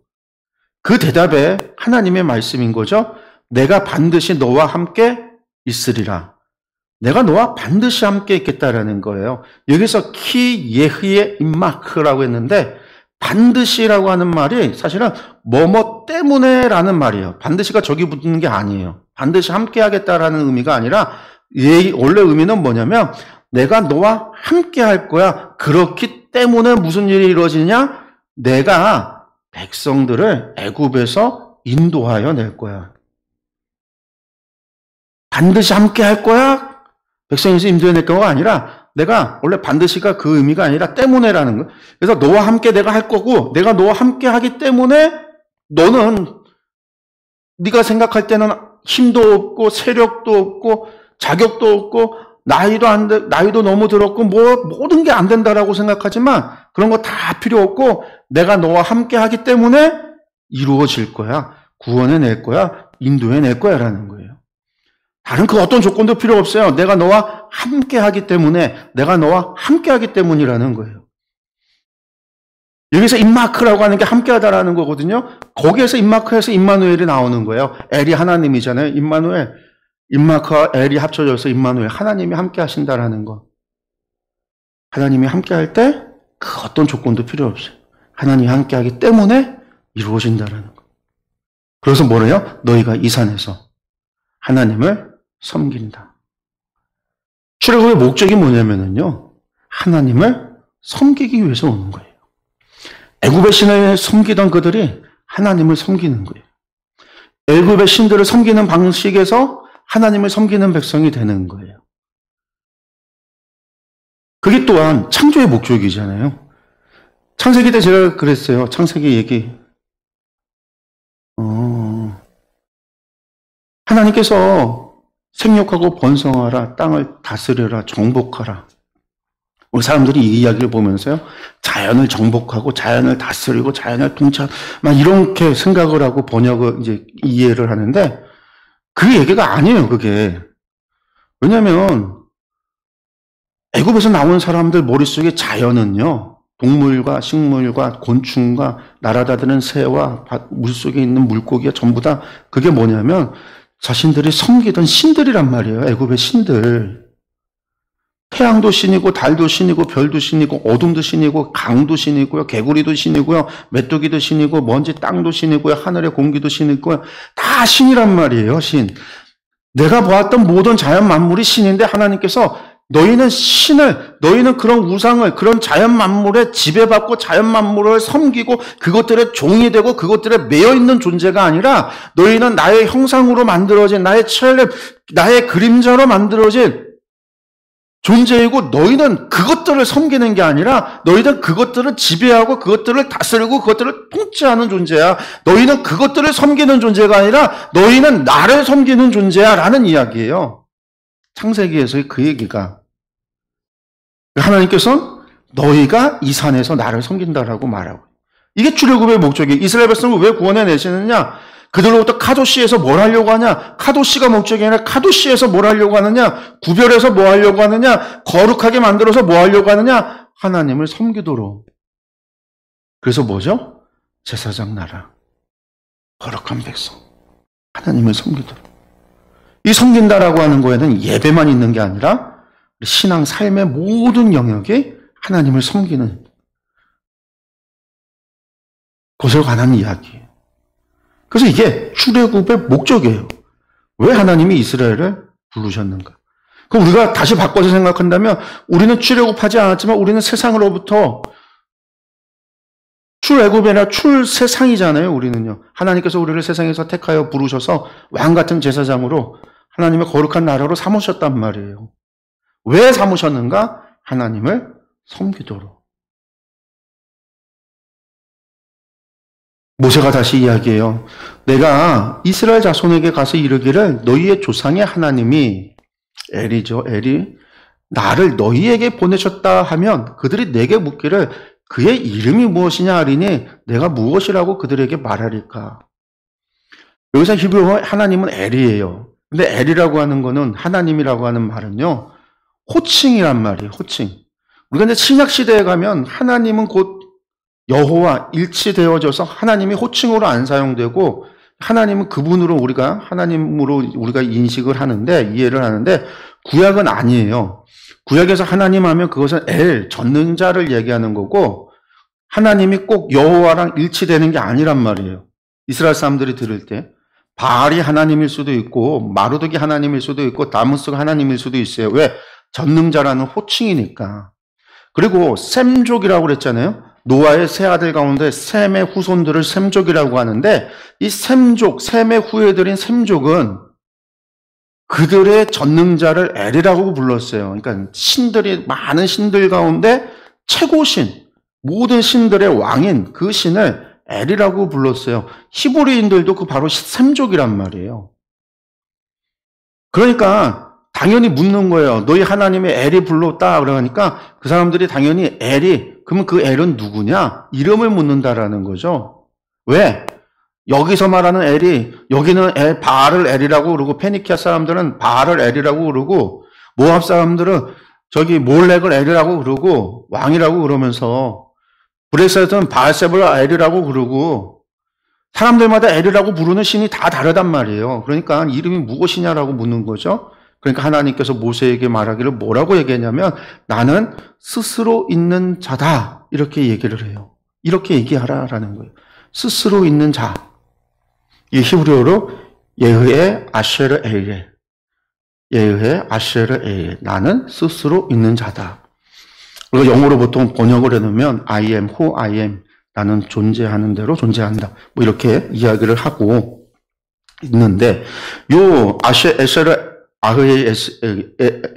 그 대답에 하나님의 말씀인 거죠. 내가 반드시 너와 함께 있으리라. 내가 너와 반드시 함께 있겠다라는 거예요. 여기서 키 예흐의 임마크라고 했는데 반드시라고 하는 말이 사실은 뭐뭐 때문에라는 말이에요. 반드시가 저기 붙는 게 아니에요. 반드시 함께 하겠다라는 의미가 아니라 원래 의미는 뭐냐면 내가 너와 함께 할 거야. 그렇기 때문에 무슨 일이 이루어지냐? 내가 백성들을 애굽에서 인도하여 낼 거야. 반드시 함께 할 거야? 백성에서 인도해 낼 거가 아니라 내가 원래 반드시가 그 의미가 아니라 때문에라는 거야. 그래서 너와 함께 내가 할 거고 내가 너와 함께 하기 때문에 너는 네가 생각할 때는 힘도 없고 세력도 없고 자격도 없고 나이도 너무 들었고 모든 게 안 된다라고 생각하지만 그런 거 다 필요 없고 내가 너와 함께 하기 때문에 이루어질 거야. 구원해낼 거야. 인도해 낼 거야 라는 거예요. 다른 그 어떤 조건도 필요 없어요. 내가 너와 함께 하기 때문에, 내가 너와 함께 하기 때문이라는 거예요. 여기서 임마크라고 하는 게 함께 하다라는 거거든요. 거기에서 임마크에서 임마누엘이 나오는 거예요. 엘이 하나님이잖아요. 임마누엘. 임마크와 엘이 합쳐져서 임마누엘. 하나님이 함께 하신다라는 거. 하나님이 함께 할 때 그 어떤 조건도 필요 없어요. 하나님이 함께 하기 때문에 이루어진다라는 거. 그래서 뭐래요? 너희가 이 산에서 하나님을 섬긴다. 출애굽의 목적이 뭐냐면요. 하나님을 섬기기 위해서 오는 거예요. 애굽의 신을 섬기던 그들이 하나님을 섬기는 거예요. 애굽의 신들을 섬기는 방식에서 하나님을 섬기는 백성이 되는 거예요. 그게 또한 창조의 목적이잖아요. 창세기 때 제가 그랬어요. 창세기 얘기. 하나님께서 생육하고 번성하라, 땅을 다스려라, 정복하라. 우리 사람들이 이 이야기를 보면서요, 자연을 정복하고, 자연을 다스리고, 자연을 통치하고, 막 이렇게 생각을 하고 번역을 이제 이해를 하는데, 그 얘기가 아니에요, 그게. 왜냐면, 애굽에서 나온 사람들 머릿속에 자연은요, 동물과 식물과 곤충과 날아다니는 새와 물속에 있는 물고기가 전부 다 그게 뭐냐면 자신들이 섬기던 신들이란 말이에요. 애굽의 신들. 태양도 신이고 달도 신이고 별도 신이고 어둠도 신이고 강도 신이고요. 개구리도 신이고요. 메뚜기도 신이고 먼지 땅도 신이고요. 하늘의 공기도 신이고요. 다 신이란 말이에요. 신. 내가 보았던 모든 자연 만물이 신인데 하나님께서 너희는 그런 우상을, 그런 자연 만물에 지배받고 자연 만물을 섬기고 그것들의 종이 되고 그것들에 매여 있는 존재가 아니라 너희는 나의 형상으로 만들어진 나의 첼렙, 나의 그림자로 만들어진 존재이고 너희는 그것들을 섬기는 게 아니라 너희는 그것들을 지배하고 그것들을 다스리고 그것들을 통치하는 존재야. 너희는 그것들을 섬기는 존재가 아니라 너희는 나를 섬기는 존재야 라는 이야기예요. 창세기에서의 그 얘기가 하나님께서 너희가 이 산에서 나를 섬긴다라고 말하고 이게 출애굽의 목적이에요. 이스라엘 백성을 왜 구원해 내시느냐? 그들로부터 카도시에서 뭘 하려고 하냐? 카도시가 목적이 아니라 카도시에서 뭘 하려고 하느냐? 구별해서 뭐 하려고 하느냐? 거룩하게 만들어서 뭐 하려고 하느냐? 하나님을 섬기도록. 그래서 뭐죠? 제사장 나라. 거룩한 백성. 하나님을 섬기도록. 이 섬긴다라고 하는 거에는 예배만 있는 게 아니라 신앙 삶의 모든 영역에 하나님을 섬기는 것에 관한 이야기예요. 그래서 이게 출애굽의 목적이에요. 왜 하나님이 이스라엘을 부르셨는가? 그럼 우리가 다시 바꿔서 생각한다면 우리는 출애굽하지 않았지만 우리는 세상으로부터 출애굽이 아니라 출세상이잖아요. 우리는요. 하나님께서 우리를 세상에서 택하여 부르셔서 왕같은 제사장으로 하나님의 거룩한 나라로 삼으셨단 말이에요. 왜 삼으셨는가? 하나님을 섬기도록. 모세가 다시 이야기해요. 내가 이스라엘 자손에게 가서 이르기를 너희의 조상의 하나님이 엘이죠. 엘이 나를 너희에게 보내셨다 하면 그들이 내게 묻기를 그의 이름이 무엇이냐 하리니 내가 무엇이라고 그들에게 말하리까. 여기서 히브리어 하나님은 엘이에요. 근데 엘이라고 하는 거는 하나님이라고 하는 말은요. 호칭이란 말이에요. 호칭. 우리가 이제 신약 시대에 가면 하나님은 곧 여호와 일치되어져서 하나님이 호칭으로 안 사용되고 하나님은 그분으로 우리가 하나님으로 우리가 인식을 하는데 이해를 하는데 구약은 아니에요. 구약에서 하나님 하면 그것은 엘 전능자를 얘기하는 거고 하나님이 꼭 여호와랑 일치되는 게 아니란 말이에요. 이스라엘 사람들이 들을 때 바알이 하나님일 수도 있고 마루드기 하나님일 수도 있고 다무스가 하나님일 수도 있어요. 왜? 전능자라는 호칭이니까. 그리고 셈족이라고 그랬잖아요. 노아의 세 아들 가운데 셈의 후손들을 셈족이라고 하는데 이 셈족, 셈의 후예들인 셈족은 그들의 전능자를 엘이라고 불렀어요. 그러니까 신들이 많은 신들 가운데 최고신, 모든 신들의 왕인 그 신을 엘이라고 불렀어요. 히브리인들도 그 바로 셈족이란 말이에요. 그러니까 당연히 묻는 거예요. 너희 하나님의 엘이 불렀다 그러니까 그 사람들이 당연히 엘이 그러면 그 엘은 누구냐? 이름을 묻는다라는 거죠. 왜? 여기서 말하는 엘이, 여기는 바알을 엘이라고 그러고, 페니키아 사람들은 바알을 엘이라고 그러고, 모압 사람들은 저기 몰렉을 엘이라고 그러고, 왕이라고 그러면서, 브레스에서는 바알세불 엘이라고 그러고, 사람들마다 엘이라고 부르는 신이 다 다르단 말이에요. 그러니까 이름이 무엇이냐라고 묻는 거죠. 그러니까 하나님께서 모세에게 말하기를 뭐라고 얘기했냐면, 나는 스스로 있는 자다. 이렇게 얘기를 해요. 이렇게 얘기하라라는 거예요. 스스로 있는 자. 이 히브리어로 예흐의 아쉐르 에이레. 예흐의 아쉐르 에이레. 나는 스스로 있는 자다. 그리고 영어로 보통 번역을 해놓으면 I am who I am. 나는 존재하는 대로 존재한다. 뭐 이렇게 이야기를 하고 있는데, 요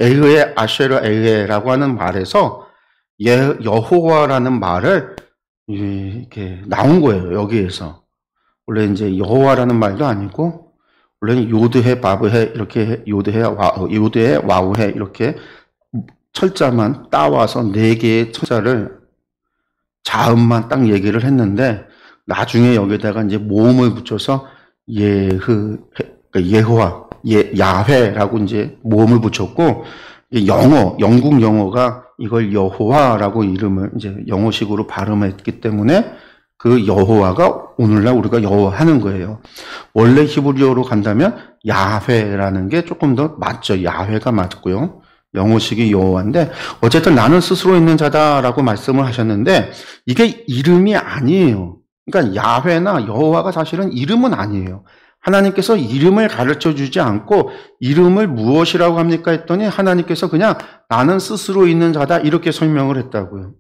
에흐의 아쉐르 에이레라고 하는 말에서 여호와라는 말을 이렇게 나온 거예요. 여기에서. 원래 이제 여호와라는 말도 아니고, 원래는 요드해, 바브해, 이렇게 요드해, 와우해, 이렇게 철자만 따와서 4개의 철자를 자음만 딱 얘기를 했는데, 나중에 여기다가 이제 모음을 붙여서 예호와, 야훼라고 이제 모음을 붙였고, 영국 영어가 이걸 여호와라고 이름을 이제 영어식으로 발음했기 때문에 그 여호와가 오늘날 우리가 여호와 하는 거예요. 원래 히브리어로 간다면 야훼라는 게 조금 더 맞죠. 야훼가 맞고요. 영어식이 여호와인데, 어쨌든 나는 스스로 있는 자다라고 말씀을 하셨는데, 이게 이름이 아니에요. 그러니까 야훼나 여호와가 사실은 이름은 아니에요. 하나님께서 이름을 가르쳐 주지 않고 이름을 무엇이라고 합니까 했더니 하나님께서 그냥 나는 스스로 있는 자다 이렇게 설명을 했다고요.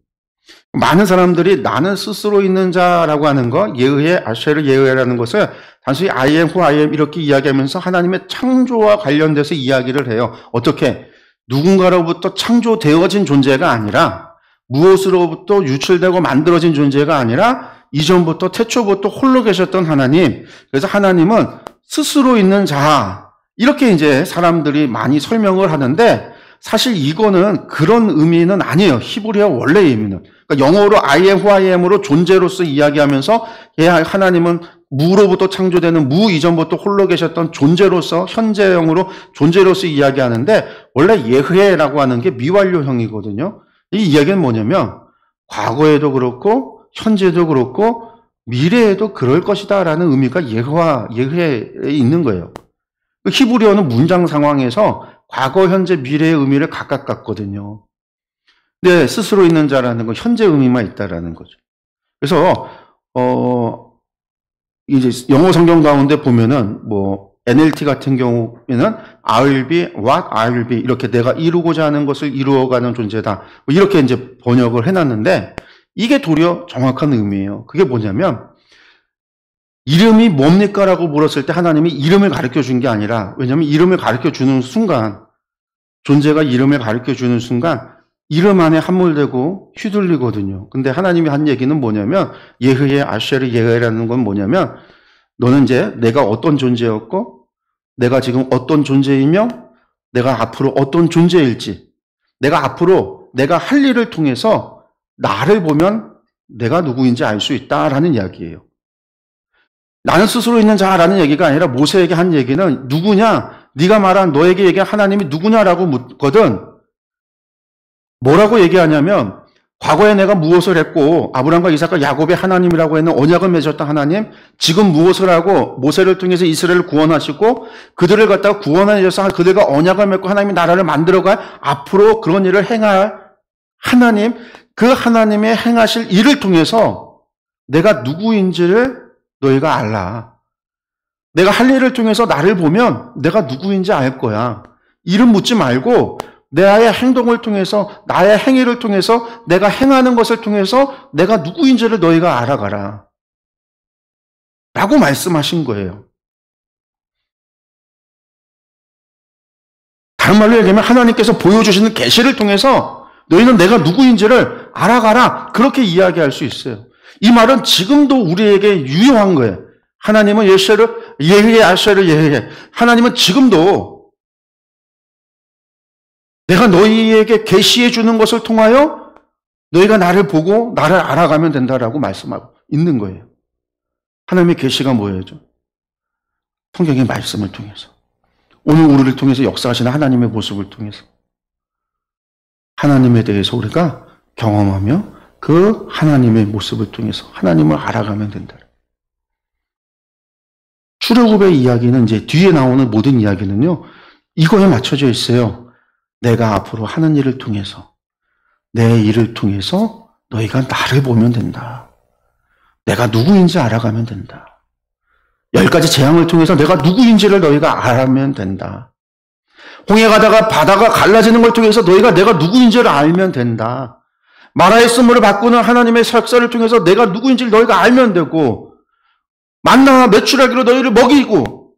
많은 사람들이 나는 스스로 있는 자라고 하는 거, 예흐의 아쉐르 예흐라는 것을 단순히 I am who I am 이렇게 이야기하면서 하나님의 창조와 관련돼서 이야기를 해요. 어떻게? 누군가로부터 창조되어진 존재가 아니라, 무엇으로부터 유출되고 만들어진 존재가 아니라 이전부터 태초부터 홀로 계셨던 하나님. 그래서 하나님은 스스로 있는 자. 이렇게 이제 사람들이 많이 설명을 하는데, 사실 이거는 그런 의미는 아니에요. 히브리어 원래 의미는. 그러니까 영어로 I am who I am으로 존재로서 이야기하면서 하나님은 무로부터 창조되는 무 이전부터 홀로 계셨던 존재로서, 현재형으로 존재로서 이야기하는데, 원래 예흐에라고 하는 게 미완료형이거든요. 이 이야기는 뭐냐면 과거에도 그렇고 현재도 그렇고 미래에도 그럴 것이다 라는 의미가 예흐에 있는 거예요. 히브리어는 문장 상황에서 과거, 현재, 미래의 의미를 각각 갖거든요. 근데 스스로 있는 자라는 건 현재 의미만 있다라는 거죠. 그래서 이제 영어 성경 가운데 보면은 뭐 NLT 같은 경우에는 I'll be what I'll be, 이렇게 내가 이루고자 하는 것을 이루어가는 존재다, 뭐 이렇게 이제 번역을 해놨는데, 이게 도리어 정확한 의미예요. 그게 뭐냐면, 이름이 뭡니까? 라고 물었을 때 하나님이 이름을 가르쳐 준 게 아니라, 왜냐하면 이름을 가르쳐 주는 순간, 존재가 이름을 가르쳐 주는 순간 이름 안에 함몰되고 휘둘리거든요. 근데 하나님이 한 얘기는 뭐냐면, 예흐의 아쉐르 예흐라는 건 뭐냐면, 너는 이제 내가 어떤 존재였고, 내가 지금 어떤 존재이며, 내가 앞으로 어떤 존재일지, 내가 앞으로 내가 할 일을 통해서 나를 보면 내가 누구인지 알 수 있다라는 이야기예요. 나는 스스로 있는 자라는 얘기가 아니라 모세에게 한 얘기는 누구냐? 네가 말한 너에게 얘기한 하나님이 누구냐라고 묻거든. 뭐라고 얘기하냐면, 과거에 내가 무엇을 했고 아브라함과 이삭과 야곱의 하나님이라고 했는 언약을 맺었던 하나님, 지금 무엇을 하고 모세를 통해서 이스라엘을 구원하시고 그들을 갖다가 구원하셔서 그들과 언약을 맺고 하나님이 나라를 만들어갈, 앞으로 그런 일을 행할 하나님, 그 하나님의 행하실 일을 통해서 내가 누구인지를 너희가 알라. 내가 할 일을 통해서 나를 보면 내가 누구인지 알 거야. 이름 묻지 말고 나의 행동을 통해서, 나의 행위를 통해서, 내가 행하는 것을 통해서 내가 누구인지를 너희가 알아가라 라고 말씀하신 거예요. 다른 말로 얘기하면 하나님께서 보여주시는 계시를 통해서 너희는 내가 누구인지를 알아가라, 그렇게 이야기할 수 있어요. 이 말은 지금도 우리에게 유효한 거예요. 하나님은 예흐의 아쉐르 예흐에, 하나님은 지금도 내가 너희에게 계시해 주는 것을 통하여 너희가 나를 보고 나를 알아가면 된다라고 말씀하고 있는 거예요. 하나님의 계시가 뭐예요? 성경의 말씀을 통해서. 오늘 우리를 통해서 역사하시는 하나님의 모습을 통해서. 하나님에 대해서 우리가 경험하며 그 하나님의 모습을 통해서 하나님을 알아가면 된다. 출애굽의 이야기는 이제 뒤에 나오는 모든 이야기는요, 이거에 맞춰져 있어요. 내가 앞으로 하는 일을 통해서, 내 일을 통해서 너희가 나를 보면 된다. 내가 누구인지 알아가면 된다. 10가지 재앙을 통해서 내가 누구인지를 너희가 알면 된다. 홍해 가다가 바다가 갈라지는 걸 통해서 너희가 내가 누구인지를 알면 된다. 마라의 쓴물을 바꾸는 하나님의 역사를 통해서 내가 누구인지를 너희가 알면 되고, 만나와 메추라기로 너희를 먹이고,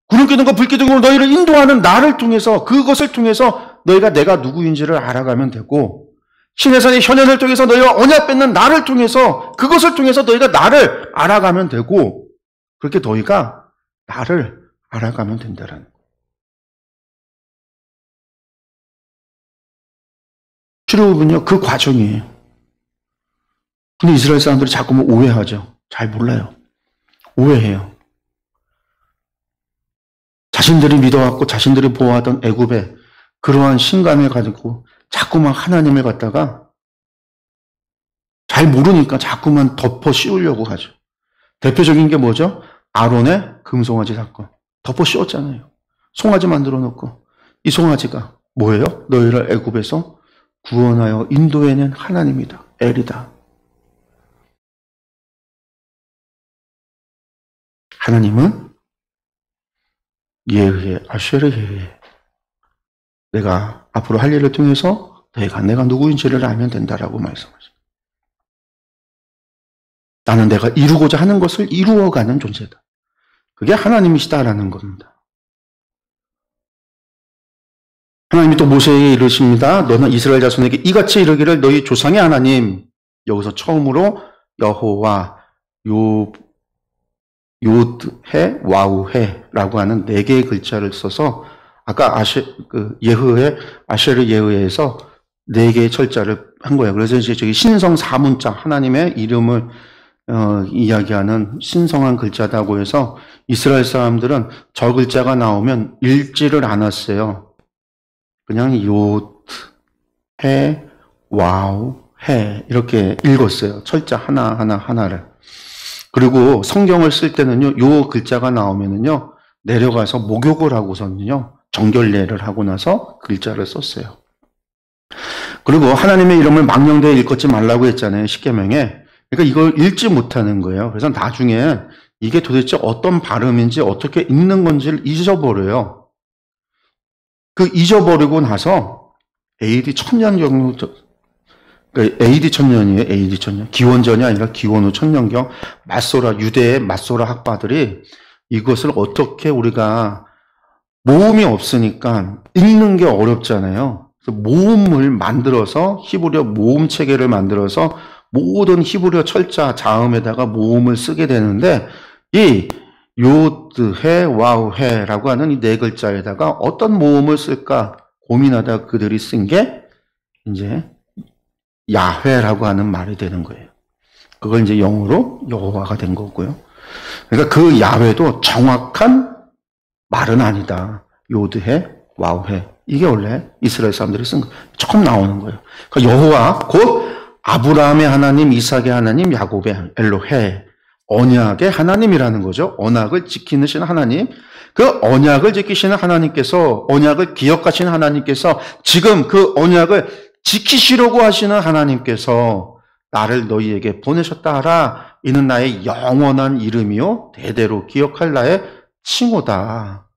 구름 기둥과 불 기둥으로 너희를 인도하는 나를 통해서, 그것을 통해서 너희가 내가 누구인지를 알아가면 되고, 신의 산의 현현을 통해서 너희가 언약 맺는 나를 통해서, 그것을 통해서 너희가 나를 알아가면 되고, 그렇게 너희가 나를 알아가면 된다라는 거예요. 출애굽은요, 그 과정이에요. 근데 이스라엘 사람들이 자꾸만 오해하죠. 잘 몰라요. 오해해요. 자신들이 믿어왔고 자신들이 보호하던 애굽의 그러한 신감을 가지고 자꾸만 하나님을 갖다가 잘 모르니까 자꾸만 덮어 씌우려고 하죠. 대표적인 게 뭐죠? 아론의 금송아지 사건. 덮어 씌웠잖아요. 송아지 만들어 놓고, 이 송아지가 뭐예요? 너희를 애굽에서 구원하여 인도해낸 하나님이다. 엘이다. 하나님은 예의에, 아쉐르 예의에, 내가 앞으로 할 일을 통해서 내가 누구인지를 알면 된다라고 말씀하십니다. 나는 내가 이루고자 하는 것을 이루어가는 존재다. 그게 하나님이시다라는 겁니다. 하나님이 또 모세에게 이르십니다. 너는 이스라엘 자손에게 이같이 이르기를 너희 조상의 하나님, 여기서 처음으로 여호와, 요드해, 와우해라고 하는 4개의 글자를 써서, 아까 예흐의 아쉐르 예흐에서 4개의 철자를 한 거예요. 그래서 이제 저기 신성 4문자, 하나님의 이름을 이야기하는 신성한 글자다고 해서 이스라엘 사람들은 저 글자가 나오면 읽지를 않았어요. 그냥 해, 와우, 해 이렇게 읽었어요. 철자 하나를. 그리고 성경을 쓸 때는요, 요 글자가 나오면은요, 내려가서 목욕을 하고서는요, 정결례를 하고 나서 글자를 썼어요. 그리고 하나님의 이름을 망령되이 일컫지 말라고 했잖아요, 십계명에. 그러니까 이걸 읽지 못하는 거예요. 그래서 나중에 이게 도대체 어떤 발음인지 어떻게 읽는 건지를 잊어버려요. 그 잊어버리고 나서 AD 1000년 정도, 그러니까 AD 1000년이에요. AD 1000년. 기원전이 아니라 기원 후 1000년경 유대의 맞소라 학파들이 이것을 어떻게 우리가 모음이 없으니까 읽는 게 어렵잖아요. 그래서 모음을 만들어서 히브리어 모음 체계를 만들어서 모든 히브리어 철자 자음에다가 모음을 쓰게 되는데, 이 요드해, 와우해라고 하는 이 4글자에다가 어떤 모음을 쓸까 고민하다 그들이 쓴 게 이제 야훼라고 하는 말이 되는 거예요. 그걸 이제 영어로 여호와가 된 거고요. 그러니까 그 야훼도 정확한 말은 아니다. 요드해, 와우해. 이게 원래 이스라엘 사람들이 쓴 거. 처음 나오는 거예요. 그러니까 여호와 곧 아브라함의 하나님, 이삭의 하나님, 야곱의 엘로해. 언약의 하나님이라는 거죠. 언약을 지키시는 하나님. 그 언약을 지키시는 하나님께서, 언약을 기억하시는 하나님께서, 지금 그 언약을 지키시려고 하시는 하나님께서 나를 너희에게 보내셨다 하라. 이는 나의 영원한 이름이요 대대로 기억할 나의 칭호다.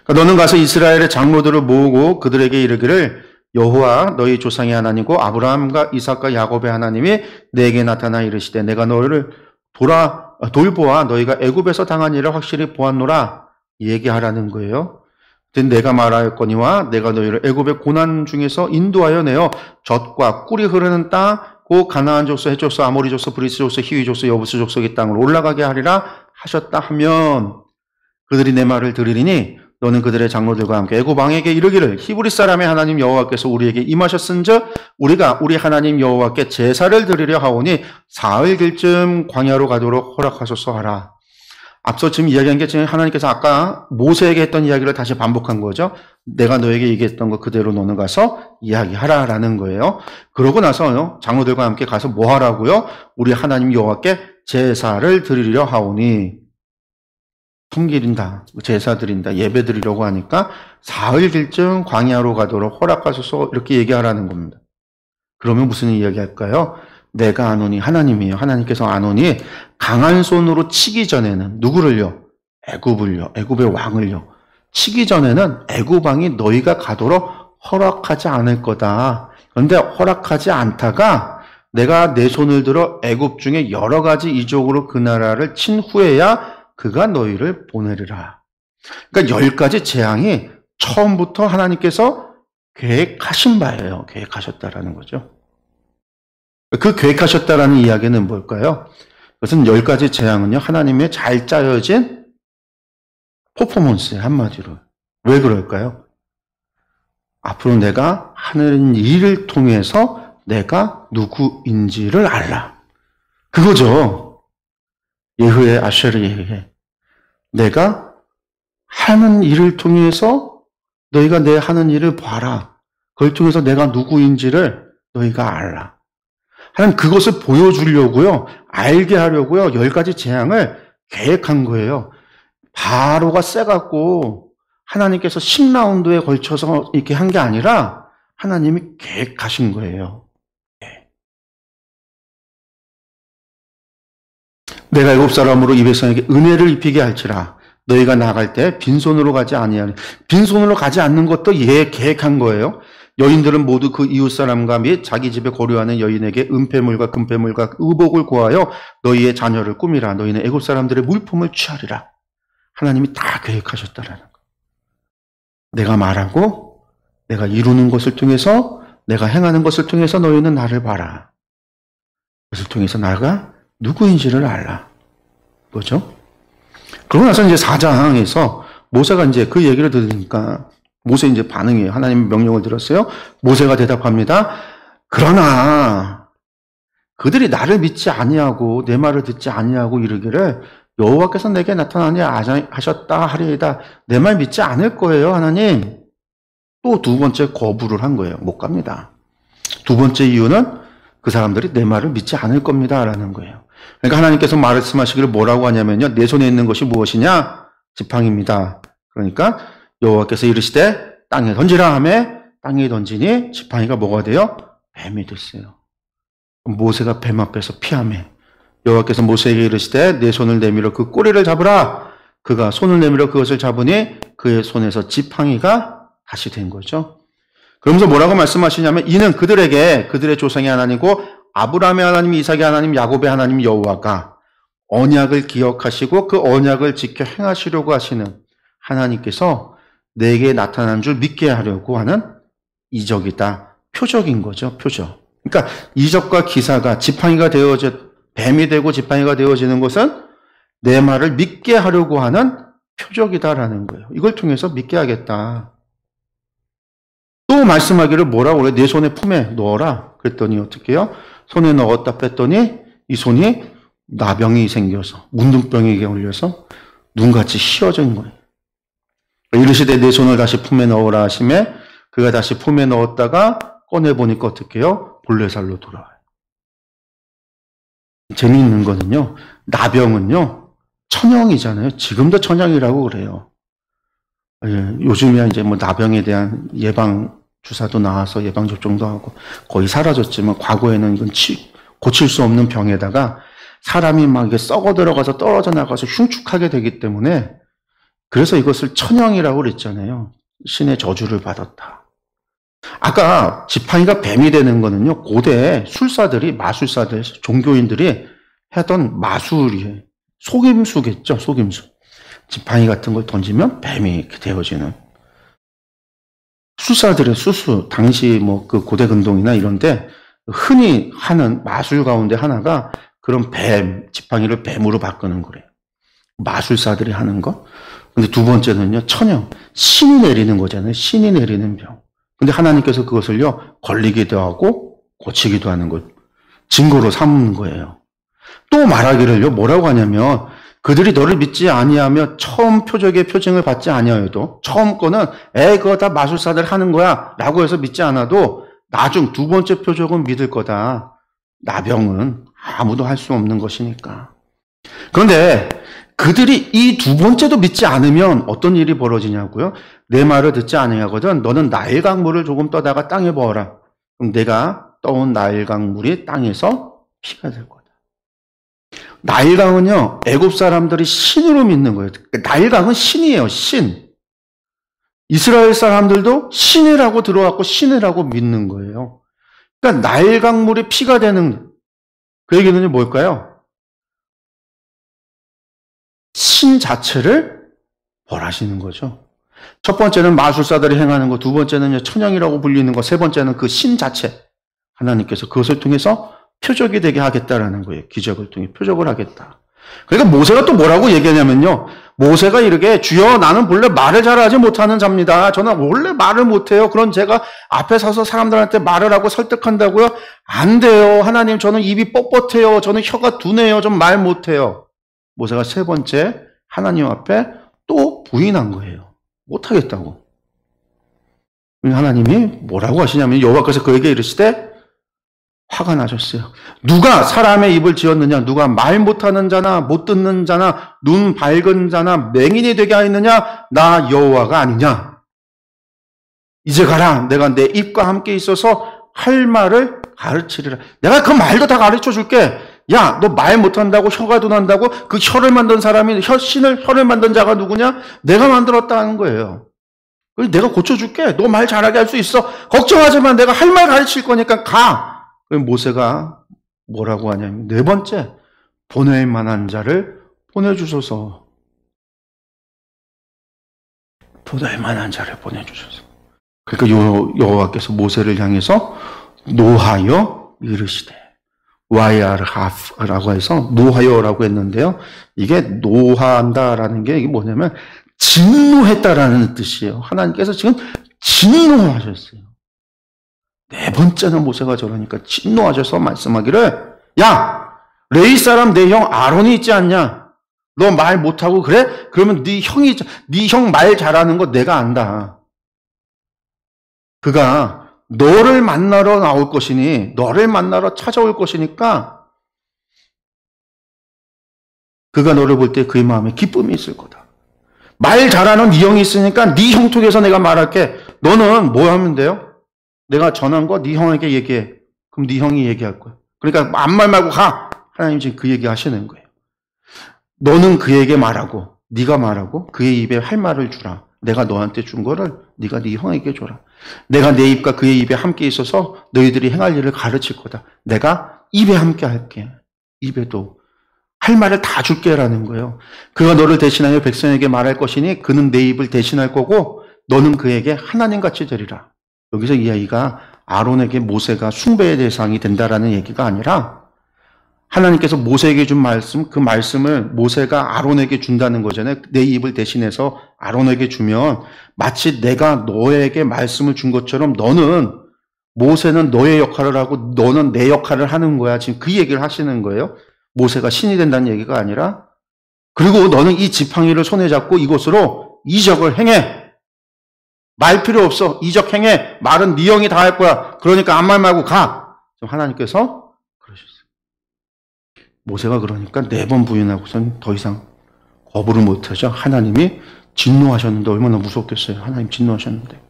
그러니까 너는 가서 이스라엘의 장로들을 모으고 그들에게 이르기를 여호와 너희 조상의 하나님이고 아브라함과 이삭과 야곱의 하나님이 내게 나타나 이르시되 내가 너희를 돌보아 너희가 애굽에서 당한 일을 확실히 보았노라 얘기하라는 거예요. 내가 말하였거니와 내가 너희를 애굽의 고난 중에서 인도하여 내어 젖과 꿀이 흐르는 땅 곧 가나안 족속, 헷 족속, 아모리 족속, 브리스 족속, 히위 족속, 여부스 족속의 땅으로 올라가게 하리라 하셨다 하면 그들이 내 말을 들으리니 너는 그들의 장로들과 함께 애굽 왕에게 이르기를 히브리 사람의 하나님 여호와께서 우리에게 임하셨은즉 우리가 우리 하나님 여호와께 제사를 드리려 하오니 사흘 길쯤 광야로 가도록 허락하소서 하라. 앞서 지금 이야기한 게 지금 하나님께서 아까 모세에게 했던 이야기를 다시 반복한 거죠. 내가 너에게 얘기했던 거 그대로 너는 가서 이야기하라라는 거예요. 그러고 나서 장로들과 함께 가서 뭐 하라고요? 우리 하나님 여호와께 제사를 드리려 하오니, 섬기린다, 제사 드린다, 예배 드리려고 하니까 사흘 길쯤 광야로 가도록 허락하소서 이렇게 얘기하라는 겁니다. 그러면 무슨 이야기할까요? 내가 아노니, 하나님이에요. 하나님께서 아노니 강한 손으로 치기 전에는 누구를요? 애굽을요. 애굽의 왕을요. 치기 전에는 애굽 왕이 너희가 가도록 허락하지 않을 거다. 그런데 허락하지 않다가 내가 내 손을 들어 애굽 중에 여러 가지 이족으로 그 나라를 친 후에야 그가 너희를 보내리라. 그러니까 10가지 재앙이 처음부터 하나님께서 계획하신 바예요. 계획하셨다라는 거죠. 그 계획하셨다라는 이야기는 뭘까요? 그것은 10가지 재앙은요, 하나님의 잘 짜여진 퍼포먼스예요, 한마디로. 왜 그럴까요? 앞으로 내가 하는 일을 통해서 내가 누구인지를 알라. 그거죠. 예후의 아셔르 예후에 내가 하는 일을 통해서 너희가 내 하는 일을 봐라. 그걸 통해서 내가 누구인지를 너희가 알라. 하나님 그것을 보여주려고요. 알게 하려고요. 10가지 재앙을 계획한 거예요. 바로가 세갖고 하나님께서 10라운드에 걸쳐서 이렇게 한 게 아니라 하나님이 계획하신 거예요. 내가 애굽 사람으로 이 백성에게 은혜를 입히게 할지라. 너희가 나갈 때 빈손으로 가지 아니하리. 빈손으로 가지 않는 것도 계획한 거예요. 여인들은 모두 그 이웃 사람과 및 자기 집에 거류하는 여인에게 은폐물과 금폐물과 의복을 구하여 너희의 자녀를 꾸미라. 너희는 애굽 사람들의 물품을 취하리라. 하나님이 다 계획하셨다라는 거. 내가 말하고 내가 이루는 것을 통해서 내가 행하는 것을 통해서 너희는 나를 봐라. 그것을 통해서 나가 누구인지를 알라. 뭐죠? 그러고 나서 이제 4장에서 모세가 이제 그 얘기를 들으니까 모세 이제 반응이에요. 하나님의 명령을 들었어요. 모세가 대답합니다. 그러나 그들이 나를 믿지 아니하고 내 말을 듣지 아니하고 이르기를 여호와께서 내게 나타나니 하셨다 하리이다. 내 말 믿지 않을 거예요, 하나님. 또 두 번째 거부를 한 거예요. 못 갑니다. 두 번째 이유는 그 사람들이 내 말을 믿지 않을 겁니다라는 거예요. 그러니까 하나님께서 말씀하시기를 뭐라고 하냐면요. 내 손에 있는 것이 무엇이냐? 지팡이입니다. 그러니까 여호와께서 이르시되 땅에 던지라 하매 땅에 던지니 지팡이가 뭐가 돼요? 뱀이 됐어요. 모세가 뱀 앞에서 피하매 여호와께서 모세에게 이르시되 내 손을 내밀어 그 꼬리를 잡으라. 그가 손을 내밀어 그것을 잡으니 그의 손에서 지팡이가 다시 된 거죠. 그러면서 뭐라고 말씀하시냐면 이는 그들에게 그들의 조상의 하나님이고 아브라함의 하나님, 이삭의 하나님, 야곱의 하나님 여호와가 언약을 기억하시고 그 언약을 지켜 행하시려고 하시는 하나님께서 내게 나타난 줄 믿게 하려고 하는 이적이다. 표적인 거죠. 표적. 그러니까 이적과 기사가 지팡이가 되어져 뱀이 되고 지팡이가 되어지는 것은 내 말을 믿게 하려고 하는 표적이다라는 거예요. 이걸 통해서 믿게 하겠다. 또 말씀하기를 뭐라고 그래? 내 손에 품에 넣어라. 그랬더니 어떻게 해요? 손에 넣었다 뺐더니 이 손이 나병이 생겨서 문둥병에게 걸려서 눈같이 휘어진 거예요. 이르시되 내 손을 다시 품에 넣으라 하시매 그가 다시 품에 넣었다가 꺼내보니까 어떻게 해요? 볼레살로 돌아와요. 재미있는 거는요. 나병은요. 천형이잖아요. 지금도 천형이라고 그래요. 요즘이야 이제 뭐 나병에 대한 예방 주사도 나와서 예방 접종도 하고 거의 사라졌지만 과거에는 이건 고칠 수 없는 병에다가 사람이 막 이게 썩어 들어가서 떨어져 나가서 흉측하게 되기 때문에 그래서 이것을 천형이라고 그랬잖아요. 신의 저주를 받았다. 아까 지팡이가 뱀이 되는 거는요. 고대 술사들이 마술사들 종교인들이 하던 마술이에요. 속임수겠죠. 속임수. 지팡이 같은 걸 던지면 뱀이 이렇게 되어지는. 술사들의 수수, 당시 뭐 그 고대 근동이나 이런데 흔히 하는 마술 가운데 하나가 그런 뱀, 지팡이를 뱀으로 바꾸는 거래요. 마술사들이 하는 거. 근데 두 번째는요, 천형. 신이 내리는 거잖아요. 신이 내리는 병. 근데 하나님께서 그것을요, 걸리기도 하고 고치기도 하는 것. 증거로 삼는 거예요. 또 말하기를요, 뭐라고 하냐면, 그들이 너를 믿지 아니하며 처음 표적의 표징을 받지 아니하여도 처음 거는 그거 다 마술사들 하는 거야 라고 해서 믿지 않아도 나중 두 번째 표적은 믿을 거다. 나병은 아무도 할 수 없는 것이니까. 그런데 그들이 이 두 번째도 믿지 않으면 어떤 일이 벌어지냐고요? 내 말을 듣지 아니하거든 너는 나일 강물을 조금 떠다가 땅에 부어라. 그럼 내가 떠온 나일 강물이 땅에서 피가 될 거다. 나일강은요, 애굽 사람들이 신으로 믿는 거예요. 나일강은 신이에요, 신. 이스라엘 사람들도 신이라고 들어왔고 신이라고 믿는 거예요. 그러니까 나일강물이 피가 되는 그 얘기는 뭘까요? 신 자체를 벌하시는 거죠. 첫 번째는 마술사들이 행하는 거, 두 번째는 천형이라고 불리는 거, 세 번째는 그 신 자체. 하나님께서 그것을 통해서 표적이 되게 하겠다라는 거예요. 기적을 통해 표적을 하겠다. 그러니까 모세가 또 뭐라고 얘기하냐면요. 모세가 이렇게 주여 나는 본래 말을 잘하지 못하는 자입니다. 저는 원래 말을 못해요. 그런 제가 앞에 서서 사람들한테 말을 하고 설득한다고요? 안 돼요. 하나님 저는 입이 뻣뻣해요. 저는 혀가 둔해요. 좀 말 못해요. 모세가 세 번째 하나님 앞에 또 부인한 거예요. 못하겠다고. 하나님이 뭐라고 하시냐면 여호와께서 그에게 이르시되 화가 나셨어요. 누가 사람의 입을 지었느냐? 누가 말 못하는 자나 못 듣는 자나 눈 밝은 자나 맹인이 되게 하였느냐? 나 여호와가 아니냐? 이제 가라. 내가 내 입과 함께 있어서 할 말을 가르치리라. 내가 그 말도 다 가르쳐 줄게. 야, 너 말 못한다고 혀가 둔한다고 그 혀를 만든 사람이 혀를 만든 자가 누구냐? 내가 만들었다는 거예요. 내가 고쳐줄게. 너 말 잘하게 할 수 있어. 걱정하지 마. 내가 할 말 가르칠 거니까 가. 모세가 뭐라고 하냐면 네 번째 보낼 만한 자를 보내주소서. 보낼 만한 자를 보내주소서. 그러니까 여호와께서 모세를 향해서 노하여 이르시되 와이알하프라고 해서 노하여라고 했는데요. 이게 노한다라는 게 이게 뭐냐면 진노했다라는 뜻이에요. 하나님께서 지금 진노하셨어요. 네 번째는 모세가 저러니까 진노하셔서 말씀하기를 야! 레위 사람 내 형 아론이 있지 않냐? 너 말 못하고 그래? 그러면 네 형 말 잘하는 거 내가 안다. 그가 너를 만나러 나올 것이니 너를 만나러 찾아올 것이니까 그가 너를 볼 때 그의 마음에 기쁨이 있을 거다. 말 잘하는 네 형이 있으니까 네 형 통해서 내가 말할게. 너는 뭐 하면 돼요? 내가 전한 거 네 형에게 얘기해. 그럼 네 형이 얘기할 거야. 그러니까 아무 말 말고 가. 하나님 지금 그 얘기 하시는 거예요. 너는 그에게 말하고 네가 말하고 그의 입에 할 말을 주라. 내가 너한테 준 거를 네가 네 형에게 줘라. 내가 내 입과 그의 입에 함께 있어서 너희들이 행할 일을 가르칠 거다. 내가 입에 함께 할게. 입에도 할 말을 다 줄게라는 거예요. 그가 너를 대신하여 백성에게 말할 것이니 그는 내 입을 대신할 거고 너는 그에게 하나님같이 되리라. 여기서 이 아이가 아론에게 모세가 숭배의 대상이 된다라는 얘기가 아니라 하나님께서 모세에게 준 말씀, 그 말씀을 모세가 아론에게 준다는 거잖아요. 내 입을 대신해서 아론에게 주면 마치 내가 너에게 말씀을 준 것처럼 너는 모세는 너의 역할을 하고 너는 내 역할을 하는 거야. 지금 그 얘기를 하시는 거예요. 모세가 신이 된다는 얘기가 아니라 그리고 너는 이 지팡이를 손에 잡고 이곳으로 이적을 행해. 말 필요 없어. 이적 행해. 말은 네 형이 다 할 거야. 그러니까 아무 말 말고 가. 하나님께서 그러셨어요. 모세가 그러니까 4번 부인하고선 더 이상 거부를 못하죠. 하나님이 진노하셨는데 얼마나 무섭겠어요. 하나님 진노하셨는데.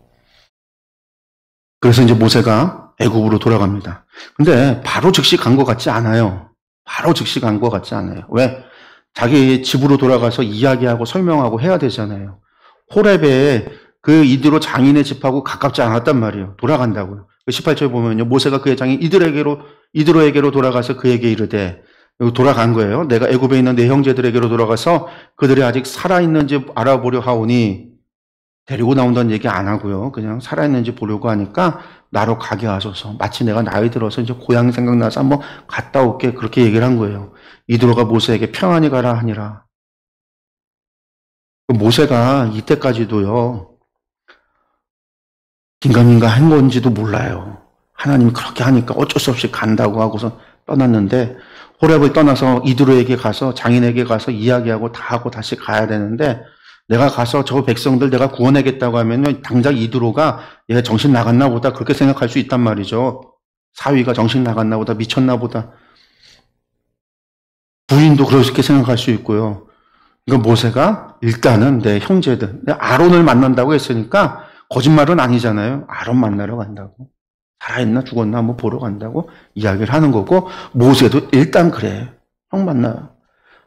그래서 이제 모세가 애굽으로 돌아갑니다. 근데 바로 즉시 간 것 같지 않아요. 바로 즉시 간 것 같지 않아요. 왜? 자기 집으로 돌아가서 이야기하고 설명하고 해야 되잖아요. 호렙에 그 이드로 장인의 집하고 가깝지 않았단 말이에요. 돌아간다고요. 18절에 보면요. 모세가 그의 장인 이드로에게로 돌아가서 그에게 이르되 돌아간 거예요. 내가 애굽에 있는 내 형제들에게로 돌아가서 그들이 아직 살아있는지 알아보려 하오니 데리고 나온다는 얘기 안 하고요. 그냥 살아있는지 보려고 하니까 나로 가게 하소서. 마치 내가 나이 들어서 이제 고향 생각나서 한번 갔다 올게. 그렇게 얘기를 한 거예요. 이드로가 모세에게 평안히 가라 하니라. 모세가 이때까지도요, 긴가민가 한 건지도 몰라요. 하나님이 그렇게 하니까 어쩔 수 없이 간다고 하고서 떠났는데, 호렙을 떠나서 이드로에게 가서 장인에게 가서 이야기하고 다 하고 다시 가야 되는데, 내가 가서 저 백성들 내가 구원하겠다고 하면요, 당장 이드로가 얘가 정신 나갔나 보다 그렇게 생각할 수 있단 말이죠. 사위가 정신 나갔나 보다, 미쳤나 보다. 부인도 그렇게 생각할 수 있고요. 그러니까 모세가 일단은 내 형제들, 아론을 만난다고 했으니까 거짓말은 아니잖아요. 아론 만나러 간다고. 살아있나 죽었나 한번 보러 간다고 이야기를 하는 거고, 모세도 일단 그래. 형 만나.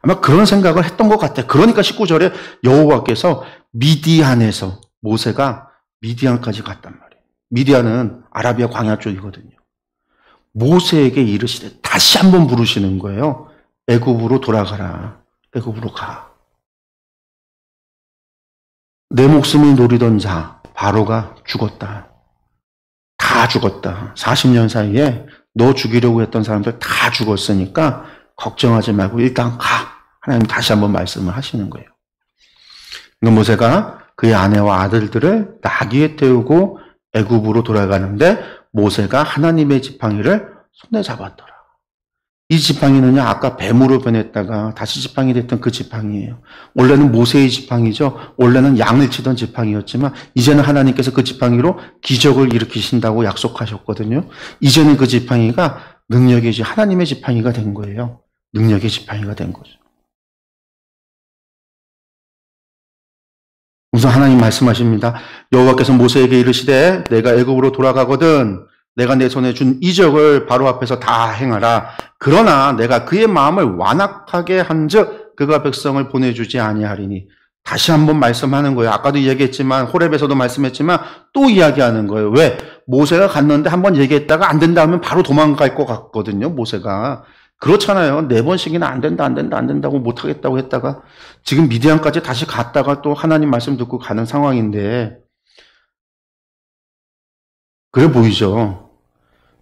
아마 그런 생각을 했던 것 같아. 그러니까 19절에 여호와께서 미디안에서 모세가 미디안까지 갔단 말이에요. 미디안은 아라비아 광야 쪽이거든요. 모세에게 이르시되 다시 한번 부르시는 거예요. 애굽으로 돌아가라. 애굽으로 가. 내 목숨을 노리던 자 바로가 죽었다. 다 죽었다. 40년 사이에 너 죽이려고 했던 사람들 다 죽었으니까 걱정하지 말고 일단 가. 하나님 다시 한번 말씀을 하시는 거예요. 그러니까 모세가 그의 아내와 아들들을 나귀에 태우고 애굽으로 돌아가는데 모세가 하나님의 지팡이를 손에 잡았더라. 이 지팡이는요, 아까 뱀으로 변했다가 다시 지팡이 됐던 그 지팡이에요. 원래는 모세의 지팡이죠. 원래는 양을 치던 지팡이였지만 이제는 하나님께서 그 지팡이로 기적을 일으키신다고 약속하셨거든요. 이제는 그 지팡이가 능력의 하나님의 지팡이가 된 거예요. 능력의 지팡이가 된 거죠. 우선 하나님 말씀하십니다. 여호와께서 모세에게 이르시되 내가 애굽으로 돌아가거든 내가 내 손에 준 이적을 바로 앞에서 다 행하라. 그러나 내가 그의 마음을 완악하게 한즉 그가 백성을 보내주지 아니하리니. 다시 한번 말씀하는 거예요. 아까도 얘기했지만 호렙에서도 말씀했지만 또 이야기하는 거예요. 왜? 모세가 갔는데 한번 얘기했다가 안 된다 하면 바로 도망갈 것 같거든요. 모세가. 그렇잖아요. 4번씩이나 안 된다고 못하겠다고 했다가 지금 미디안까지 다시 갔다가 또 하나님 말씀 듣고 가는 상황인데 그래 보이죠.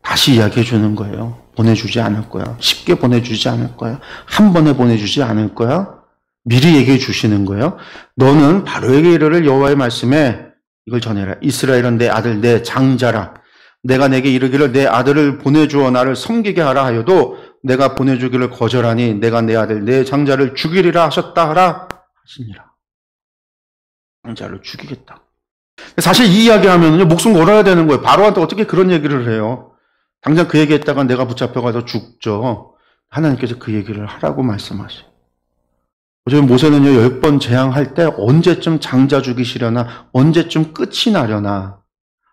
다시 이야기해 주는 거예요. 보내주지 않을 거야. 쉽게 보내주지 않을 거야. 한 번에 보내주지 않을 거야. 미리 얘기해 주시는 거예요. 너는 바로에게 이르를 여호와의 말씀에 이걸 전해라. 이스라엘은 내 아들 내 장자라. 내가 내게 이르기를 내 아들을 보내주어 나를 섬기게 하라 하여도 내가 보내주기를 거절하니 내가 내 아들 내 장자를 죽이리라 하셨다 하라 하시니라. 장자를 죽이겠다. 사실 이 이야기하면요 목숨 걸어야 되는 거예요. 바로한테 어떻게 그런 얘기를 해요? 당장 그 얘기했다가 내가 붙잡혀가서 죽죠. 하나님께서 그 얘기를 하라고 말씀하셔요. 요즘 모세는요 10번 재앙할 때 언제쯤 장자 죽이시려나, 언제쯤 끝이 나려나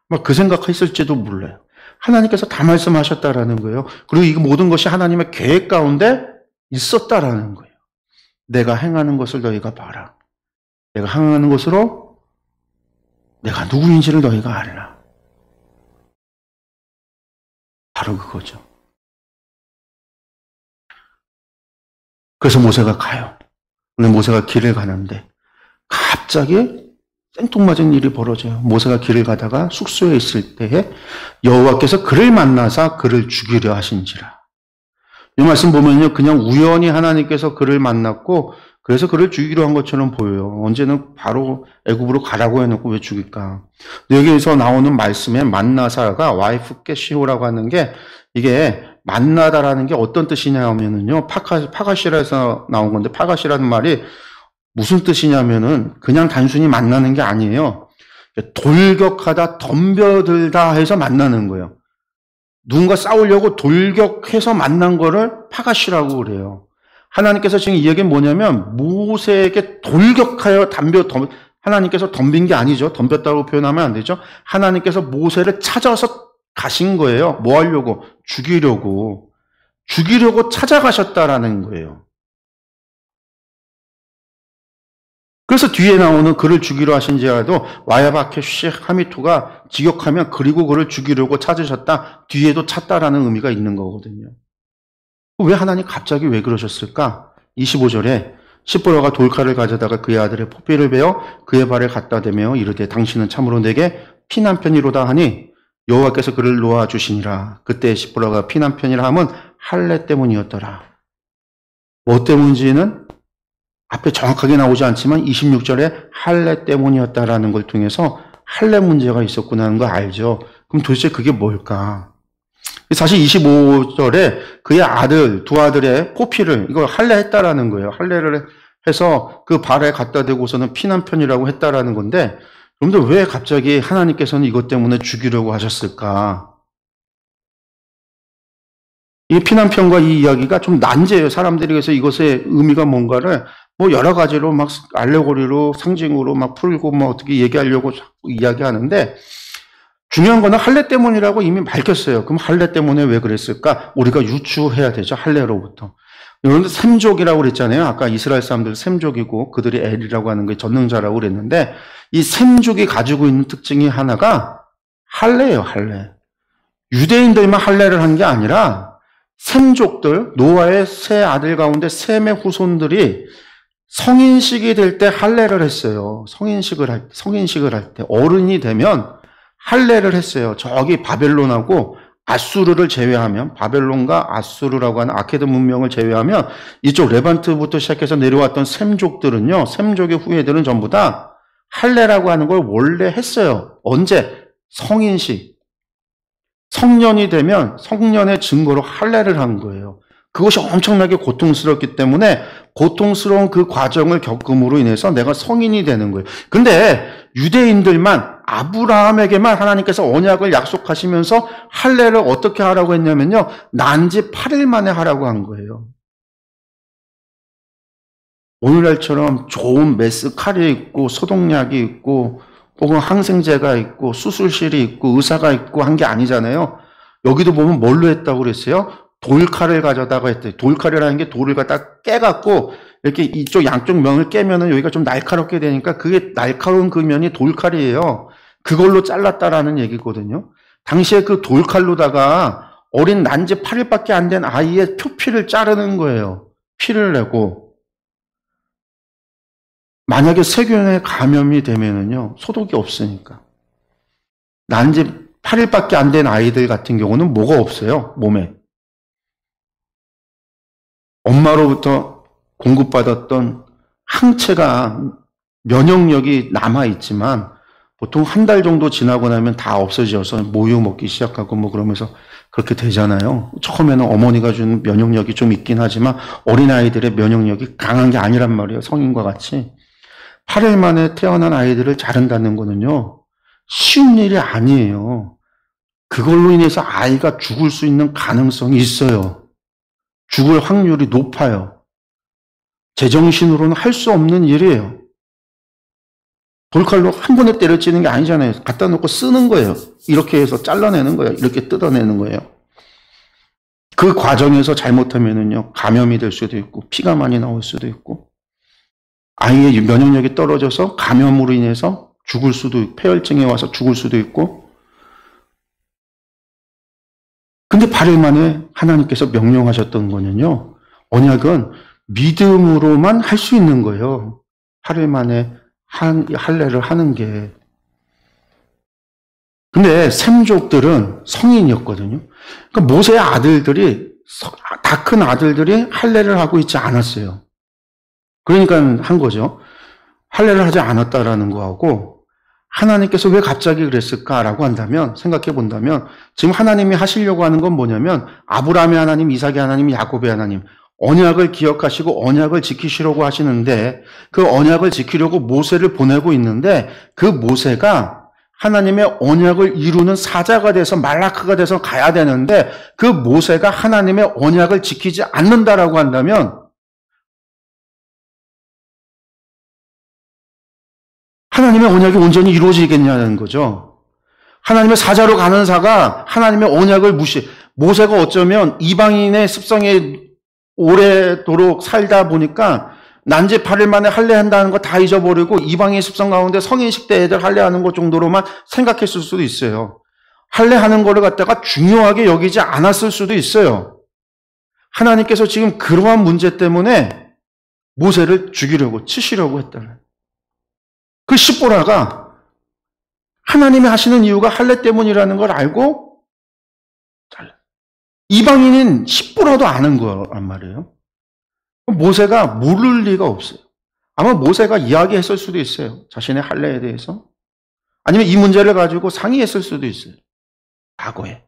막 그 생각했을지도 몰라요. 하나님께서 다 말씀하셨다라는 거예요. 그리고 이 모든 것이 하나님의 계획 가운데 있었다라는 거예요. 내가 행하는 것을 너희가 봐라. 내가 행하는 것으로 내가 누구인지를 너희가 알라. 바로 그거죠. 그래서 모세가 가요. 근데 모세가 길을 가는데 갑자기 생뚱맞은 일이 벌어져요. 모세가 길을 가다가 숙소에 있을 때에 여호와께서 그를 만나사 그를 죽이려 하신지라. 이 말씀 보면요, 그냥 우연히 하나님께서 그를 만났고 그래서 그를 죽이려 한 것처럼 보여요. 언제는 바로 애굽으로 가라고 해놓고 왜 죽일까? 여기에서 나오는 말씀에 만나사가 와이프케시오라고 하는 게 이게 만나다라는 게 어떤 뜻이냐 하면은요, 파가시라에서 나온 건데 파가시라는 말이 무슨 뜻이냐면은 그냥 단순히 만나는 게 아니에요. 돌격하다, 덤벼들다 해서 만나는 거예요. 누군가 싸우려고 돌격해서 만난 거를 파가시라고 그래요. 하나님께서 지금 이 얘기는 뭐냐면 모세에게 돌격하여 하나님께서 덤빈 게 아니죠. 덤볐다고 표현하면 안 되죠. 하나님께서 모세를 찾아서 가신 거예요. 뭐 하려고? 죽이려고 찾아가셨다라는 거예요. 그래서 뒤에 나오는 그를 죽이려 하신지라도 와야바케시 하미투가 직역하면 그리고 그를 죽이려고 찾으셨다. 뒤에도 찾다라는 의미가 있는 거거든요. 왜 하나님 갑자기 왜 그러셨을까? 25절에 시보라가 돌칼을 가져다가 그의 아들의 포피를 베어 그의 발에 갖다 대며 이르되 당신은 참으로 내게 피난편이로다 하니 여호와께서 그를 놓아주시니라. 그때 시보라가 피난편이라 함은 할례 때문이었더라. 뭐 때문인지는 앞에 정확하게 나오지 않지만 26절에 할례 때문이었다라는 걸 통해서 할례 문제가 있었구나 하는 거 알죠? 그럼 도대체 그게 뭘까? 사실 25절에 그의 아들, 두 아들의 포피를 이걸 할례했다라는 거예요. 할례를 해서 그 발에 갖다 대고서는 피난편이라고 했다라는 건데, 여러분들 왜 갑자기 하나님께서는 이것 때문에 죽이려고 하셨을까? 이 피난편과 이 이야기가 좀 난제예요. 사람들이. 그래서 이것의 의미가 뭔가를 뭐 여러 가지로 막 알레고리로 상징으로 막 풀고 뭐 어떻게 얘기하려고 자꾸 이야기하는데, 중요한 거는 할례 때문이라고 이미 밝혔어요. 그럼 할례 때문에 왜 그랬을까? 우리가 유추해야 되죠. 할례로부터. 여러분들 셈족이라고 그랬잖아요. 아까 이스라엘 사람들 셈족이고 그들이 엘이라고 하는 게 전능자라고 그랬는데, 이 셈족이 가지고 있는 특징이 하나가 할례예요. 할례. 유대인들만 할례를 한 게 아니라 셈족들, 노아의 세 아들 가운데 셈의 후손들이 성인식이 될 때 할례를 했어요. 성인식을 할 때 어른이 되면 할례를 했어요. 저기 바벨론하고 아수르를 제외하면, 바벨론과 아수르라고 하는 아케드 문명을 제외하면 이쪽 레반트부터 시작해서 내려왔던 셈족들은요, 셈족의 후예들은 전부 다 할례라고 하는 걸 원래 했어요. 언제? 성인식. 성년이 되면 성년의 증거로 할례를 한 거예요. 그것이 엄청나게 고통스럽기 때문에 고통스러운 그 과정을 겪음으로 인해서 내가 성인이 되는 거예요. 근데 유대인들만, 아브라함에게만 하나님께서 언약을 약속하시면서 할례를 어떻게 하라고 했냐면요, 난지 8일 만에 하라고 한 거예요. 오늘날처럼 좋은 메스 칼이 있고 소독약이 있고 혹은 항생제가 있고 수술실이 있고 의사가 있고 한 게 아니잖아요. 여기도 보면 뭘로 했다고 그랬어요? 돌칼을 가져다가 했대요. 돌칼이라는 게 돌을 갖다 깨갖고 이렇게 이쪽 양쪽 면을 깨면은 여기가 좀 날카롭게 되니까 그게 날카로운 그 면이 돌칼이에요. 그걸로 잘랐다라는 얘기거든요. 당시에 그 돌칼로다가 어린 난지 8일밖에 안 된 아이의 표피를 자르는 거예요. 피를 내고. 만약에 세균에 감염이 되면은요, 소독이 없으니까. 난지 8일밖에 안 된 아이들 같은 경우는 뭐가 없어요, 몸에. 엄마로부터 공급받았던 항체가, 면역력이 남아있지만 보통 한 달 정도 지나고 나면 다 없어져서 모유 먹기 시작하고 뭐 그러면서 그렇게 되잖아요. 처음에는 어머니가 준 면역력이 좀 있긴 하지만 어린아이들의 면역력이 강한 게 아니란 말이에요. 성인과 같이. 8일 만에 태어난 아이들을 자른다는 거는요, 쉬운 일이 아니에요. 그걸로 인해서 아이가 죽을 수 있는 가능성이 있어요. 죽을 확률이 높아요. 제정신으로는 할 수 없는 일이에요. 돌칼로 한 번에 때려치는 게 아니잖아요. 갖다 놓고 쓰는 거예요. 이렇게 해서 잘라내는 거예요. 이렇게 뜯어내는 거예요. 그 과정에서 잘못하면은요, 감염이 될 수도 있고, 피가 많이 나올 수도 있고, 아이의 면역력이 떨어져서 감염으로 인해서 죽을 수도 있고, 폐혈증에 와서 죽을 수도 있고. 근데 8일 만에 하나님께서 명령하셨던 거는요, 언약은 믿음으로만 할 수 있는 거예요. 8일 만에 할례를 하는 게. 근데 셈족들은 성인이었거든요. 그러니까 모세의 아들들이, 다 큰 아들들이 할례를 하고 있지 않았어요. 그러니까 한 거죠. 할례를 하지 않았다라는 거하고, 하나님께서 왜 갑자기 그랬을까라고 한다면, 생각해 본다면, 지금 하나님이 하시려고 하는 건 뭐냐면, 아브라함의 하나님, 이삭의 하나님, 야곱의 하나님, 언약을 기억하시고 언약을 지키시려고 하시는데, 그 언약을 지키려고 모세를 보내고 있는데, 그 모세가 하나님의 언약을 이루는 사자가 돼서 말라크가 돼서 가야 되는데, 그 모세가 하나님의 언약을 지키지 않는다라고 한다면, 하나님의 언약이 온전히 이루어지겠냐는 거죠. 하나님의 사자로 가는 자가 하나님의 언약을 모세가 어쩌면 이방인의 습성에 오래도록 살다 보니까 난지 8일 만에 할례한다는 거 다 잊어버리고 이방인 습성 가운데 성인식 때 애들 할례하는 것 정도로만 생각했을 수도 있어요. 할례하는 거를 갖다가 중요하게 여기지 않았을 수도 있어요. 하나님께서 지금 그러한 문제 때문에 모세를 죽이려고, 치시려고 했다는. 그 십보라가 하나님이 하시는 이유가 할례 때문이라는 걸 알고 이방인인 십보라도 아는 거란 말이에요. 모세가 모를 리가 없어요. 아마 모세가 이야기했을 수도 있어요. 자신의 할례에 대해서. 아니면 이 문제를 가지고 상의했을 수도 있어요. 과거에.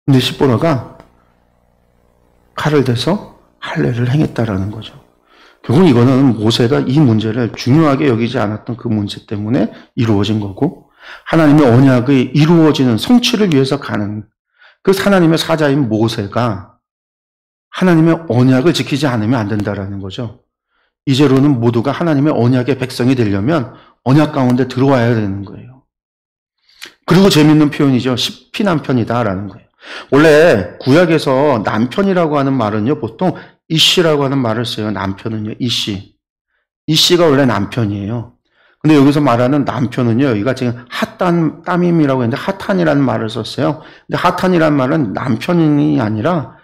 근데 시보라가 칼을 대서 할례를 행했다라는 거죠. 결국 이거는 모세가 이 문제를 중요하게 여기지 않았던 그 문제 때문에 이루어진 거고, 하나님의 언약의 이루어지는 성취를 위해서 가는 그 하나님의 사자인 모세가 하나님의 언약을 지키지 않으면 안 된다라는 거죠. 이제로는 모두가 하나님의 언약의 백성이 되려면 언약 가운데 들어와야 되는 거예요. 그리고 재밌는 표현이죠. 피난편이다라는 거예요. 원래 구약에서 남편이라고 하는 말은요, 보통 이씨라고 하는 말을 써요. 남편은요, 이씨. 이씨가 원래 남편이에요. 근데 여기서 말하는 남편은요, 여기가 지금 따밈이라고 했는데 하탄이라는 말을 썼어요. 근데 하탄이라는 말은 남편이 아니라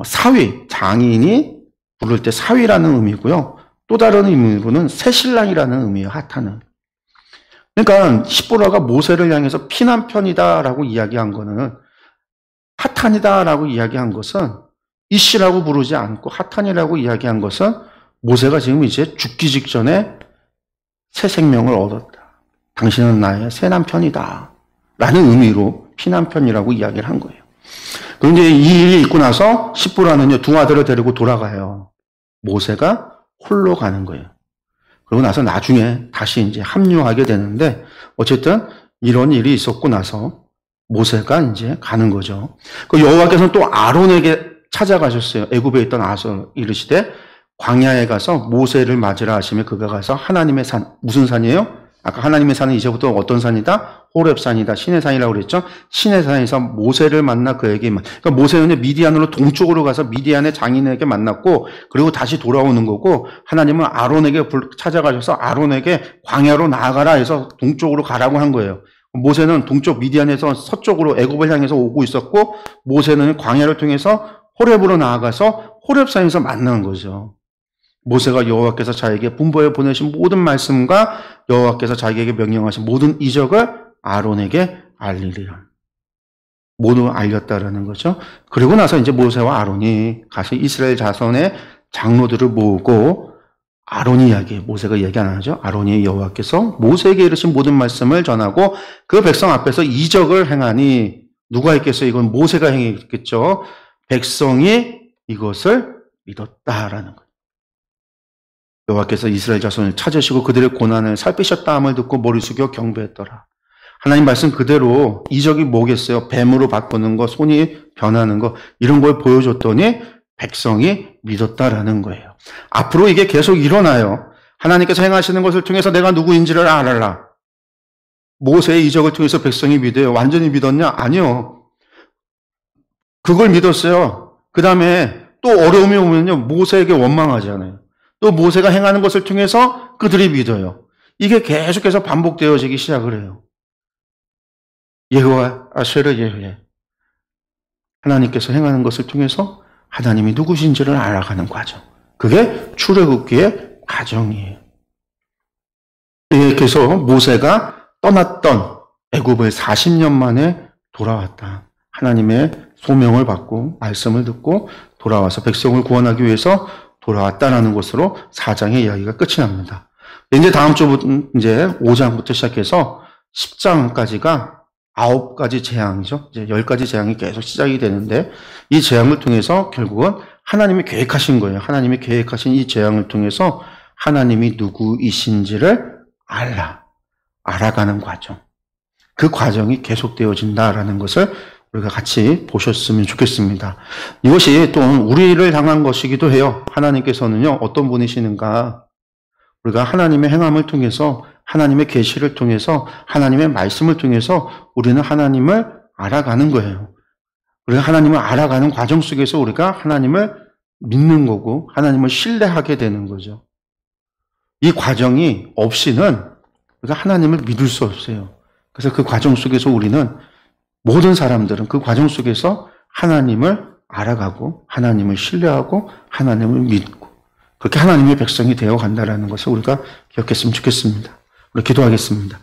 사위, 장인이 부를 때 사위라는 의미고요. 또 다른 의미로는 새신랑이라는 의미예요, 하탄은. 그러니까 시보라가 모세를 향해서 피난편이다라고 이야기한 거는, 하탄이다라고 이야기한 것은 이씨라고 부르지 않고 하탄이라고 이야기한 것은 모세가 지금 이제 죽기 직전에 새 생명을 얻었다. 당신은 나의 새 남편이다. 라는 의미로 피난편이라고 이야기를 한 거예요. 그런데 이 일이 있고 나서 시보라는요, 두 아들을 데리고 돌아가요. 모세가 홀로 가는 거예요. 그러고 나서 나중에 다시 이제 합류하게 되는데, 어쨌든 이런 일이 있었고 나서 모세가 이제 가는 거죠. 그 여호와께서는 또 아론에게 찾아가셨어요. 애굽에 있던 아서 이르시되 광야에 가서 모세를 맞으라 하시며 그가 가서 하나님의 산, 무슨 산이에요? 아까 하나님의 산은 이제부터 어떤 산이다? 호렙산이다. 신의 산이라고 그랬죠? 신의 산에서 모세를 만나 그에게, 그러니까 모세는 미디안으로 동쪽으로 가서 미디안의 장인에게 만났고, 그리고 다시 돌아오는 거고, 하나님은 아론에게 찾아가셔서 아론에게 광야로 나아가라 해서 동쪽으로 가라고 한 거예요. 모세는 동쪽 미디안에서 서쪽으로 애굽을 향해서 오고 있었고, 모세는 광야를 통해서 호렙으로 나아가서 호렙산에서 만난 거죠. 모세가 여호와께서 자에게 분부해 보내신 모든 말씀과 여호와께서 자기에게 명령하신 모든 이적을 아론에게 알리리라. 모두 알렸다라는 거죠. 그리고 나서 이제 모세와 아론이 가서 이스라엘 자손의 장로들을 모으고, 아론이 이야기해. 모세가 이야기 안 하죠. 아론이 여호와께서 모세에게 이르신 모든 말씀을 전하고 그 백성 앞에서 이적을 행하니, 누가 했겠어요? 이건 모세가 행했겠죠. 백성이 이것을 믿었다라는 거예요. 여호와께서 이스라엘 자손을 찾으시고 그들의 고난을 살피셨다 함을 듣고 머리 숙여 경배했더라. 하나님 말씀 그대로 이적이 뭐겠어요? 뱀으로 바꾸는 거, 손이 변하는 거, 이런 걸 보여줬더니 백성이 믿었다라는 거예요. 앞으로 이게 계속 일어나요. 하나님께서 행하시는 것을 통해서 내가 누구인지를 알아라. 모세의 이적을 통해서 백성이 믿어요. 완전히 믿었냐? 아니요. 그걸 믿었어요. 그 다음에 또 어려움이 오면요, 모세에게 원망하잖아요. 또 모세가 행하는 것을 통해서 그들이 믿어요. 이게 계속해서 반복되어지기 시작을 해요. 예호와 아쉐르 예후에 하나님께서 행하는 것을 통해서 하나님이 누구신지를 알아가는 과정. 그게 출애굽기의 과정이에요. 그래서 모세가 떠났던 애굽을 40년 만에 돌아왔다. 하나님의 소명을 받고 말씀을 듣고 돌아와서 백성을 구원하기 위해서 돌아왔다라는 것으로 4장의 이야기가 끝이 납니다. 이제 다음 주부터 이제 5장부터 시작해서 10장까지가 9가지 재앙이죠. 이제 10가지 재앙이 계속 시작이 되는데, 이 재앙을 통해서 결국은 하나님이 계획하신 거예요. 하나님이 계획하신 이 재앙을 통해서 하나님이 누구이신지를 알아가는 과정. 그 과정이 계속되어진다라는 것을 우리가 같이 보셨으면 좋겠습니다. 이것이 또 우리를 향한 것이기도 해요. 하나님께서는요, 어떤 분이시는가? 우리가 하나님의 행함을 통해서, 하나님의 계시를 통해서, 하나님의 말씀을 통해서 우리는 하나님을 알아가는 거예요. 우리가 하나님을 알아가는 과정 속에서 우리가 하나님을 믿는 거고 하나님을 신뢰하게 되는 거죠. 이 과정이 없이는 우리가 하나님을 믿을 수 없어요. 그래서 그 과정 속에서 우리는, 모든 사람들은 그 과정 속에서 하나님을 알아가고 하나님을 신뢰하고 하나님을 믿고 그렇게 하나님의 백성이 되어 간다는 것을 우리가 기억했으면 좋겠습니다. 우리 기도하겠습니다.